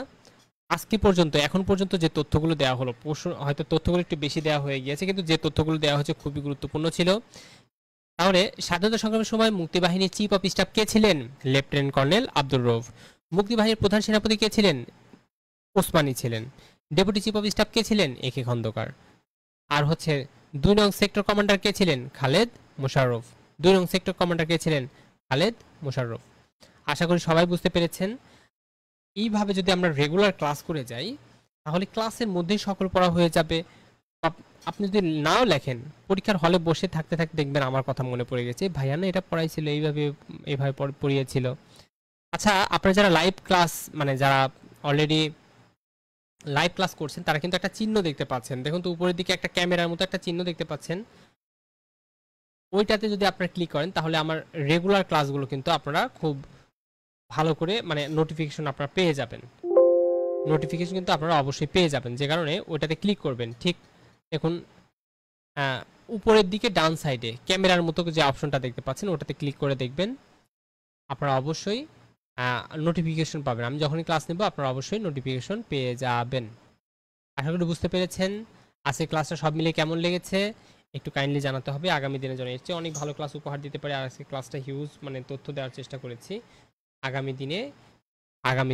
Speaker 1: আজকে পর্যন্ত এখন পর্যন্ত যে তথ্যগুলো দেওয়া হলো, হয়তো তথ্যগুলো একটু বেশি দেওয়া হয়ে গিয়েছে, কিন্তু যে তথ্যগুলো দেওয়া হয়েছে খুবই গুরুত্বপূর্ণ ছিল। তাহলে স্বাধীনতা সংগ্রামের সময় মুক্তিবাহিনীর চিফ অফ স্টাফ কে ছিলেন? Lieutenant colonel Abdur Rauf. মুক্তিবাহিনীর প্রধান সেনাপতি কে ছিলেন? ওসমানী ছিলেন। ডেপুটি চিফ অফ স্টাফ কে ছিলেন? এ কে খন্দকার। আর হচ্ছে ২ নং সেক্টর কমান্ডার কে ছিলেন? খালেদ মোশাররফ। ২ নং সেক্টর কমান্ডার কে ছিলেন? খালেদ মোশাররফ। আশা করি সবাই বুঝতে পেরেছেন। এইভাবে যদি আমরা রেগুলার ক্লাস করে যাই, তাহলে ক্লাসের মধ্যেই সকল পড়া হয়ে যাবে। আপনি যদি নাও লেখেন, পরীক্ষার হলে বসে থাকতে থাকতে দেখবেন আমার কথা মনে পড়ে গেছে, ভাইয়া না এটা পড়াইছিল, এইভাবে পড়িয়েছিল। আচ্ছা, আপনারা যারা লাইভ ক্লাস, মানে যারা অলরেডি লাইভ ক্লাস করছেন, তারা কিন্তু একটা চিহ্ন দেখতে পাচ্ছেন। দেখুন তো উপরের দিকে একটা ক্যামেরার মতো একটা চিহ্ন দেখতে পাচ্ছেন, ওইটাতে যদি আপনারা ক্লিক করেন তাহলে আমার রেগুলার ক্লাসগুলো কিন্তু আপনারা খুব ভালো করে, মানে নোটিফিকেশন আপনারা পেয়ে যাবেন। নোটিফিকেশন কিন্তু আপনারা অবশ্যই পেয়ে যাবেন, যে কারণে ওইটাতে ক্লিক করবেন। ঠিক দেখুন উপরের দিকে ডান সাইডে ক্যামেরার মতো যে অপশনটা দেখতে পাচ্ছেন, ওটাতে ক্লিক করে দেখবেন, আপনারা অবশ্যই নোটিফিকেশন পাবেন। আমি যখনই ক্লাস নেব আপনারা অবশ্যই নোটিফিকেশন পেয়ে যাবেন। আশা করি বুঝতে পেরেছেন। আজকে ক্লাসটা সব মিলে কেমন লেগেছে একটু কাইন্ডলি জানাতে হবে। আগামী দিনে যেন এর চেয়ে অনেক ভালো ক্লাস উপহার দিতে পারে। আর আজকে ক্লাসটা হিউজ, মানে তথ্য দেওয়ার চেষ্টা করেছি। আগামী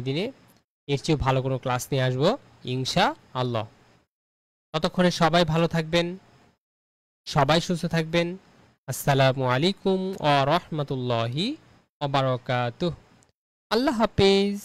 Speaker 1: দিনে এর চেয়েও ভালো কোনো ক্লাস নিয়ে আসবো ইনশাআল্লাহ। ততক্ষণে সবাই ভালো থাকবেন, সবাই সুস্থ থাকবেন। আসসালামু আলাইকুম ওয়া রাহমাতুল্লাহি ওয়া বারাকাতুহু। আল্লাহ হাফেজ।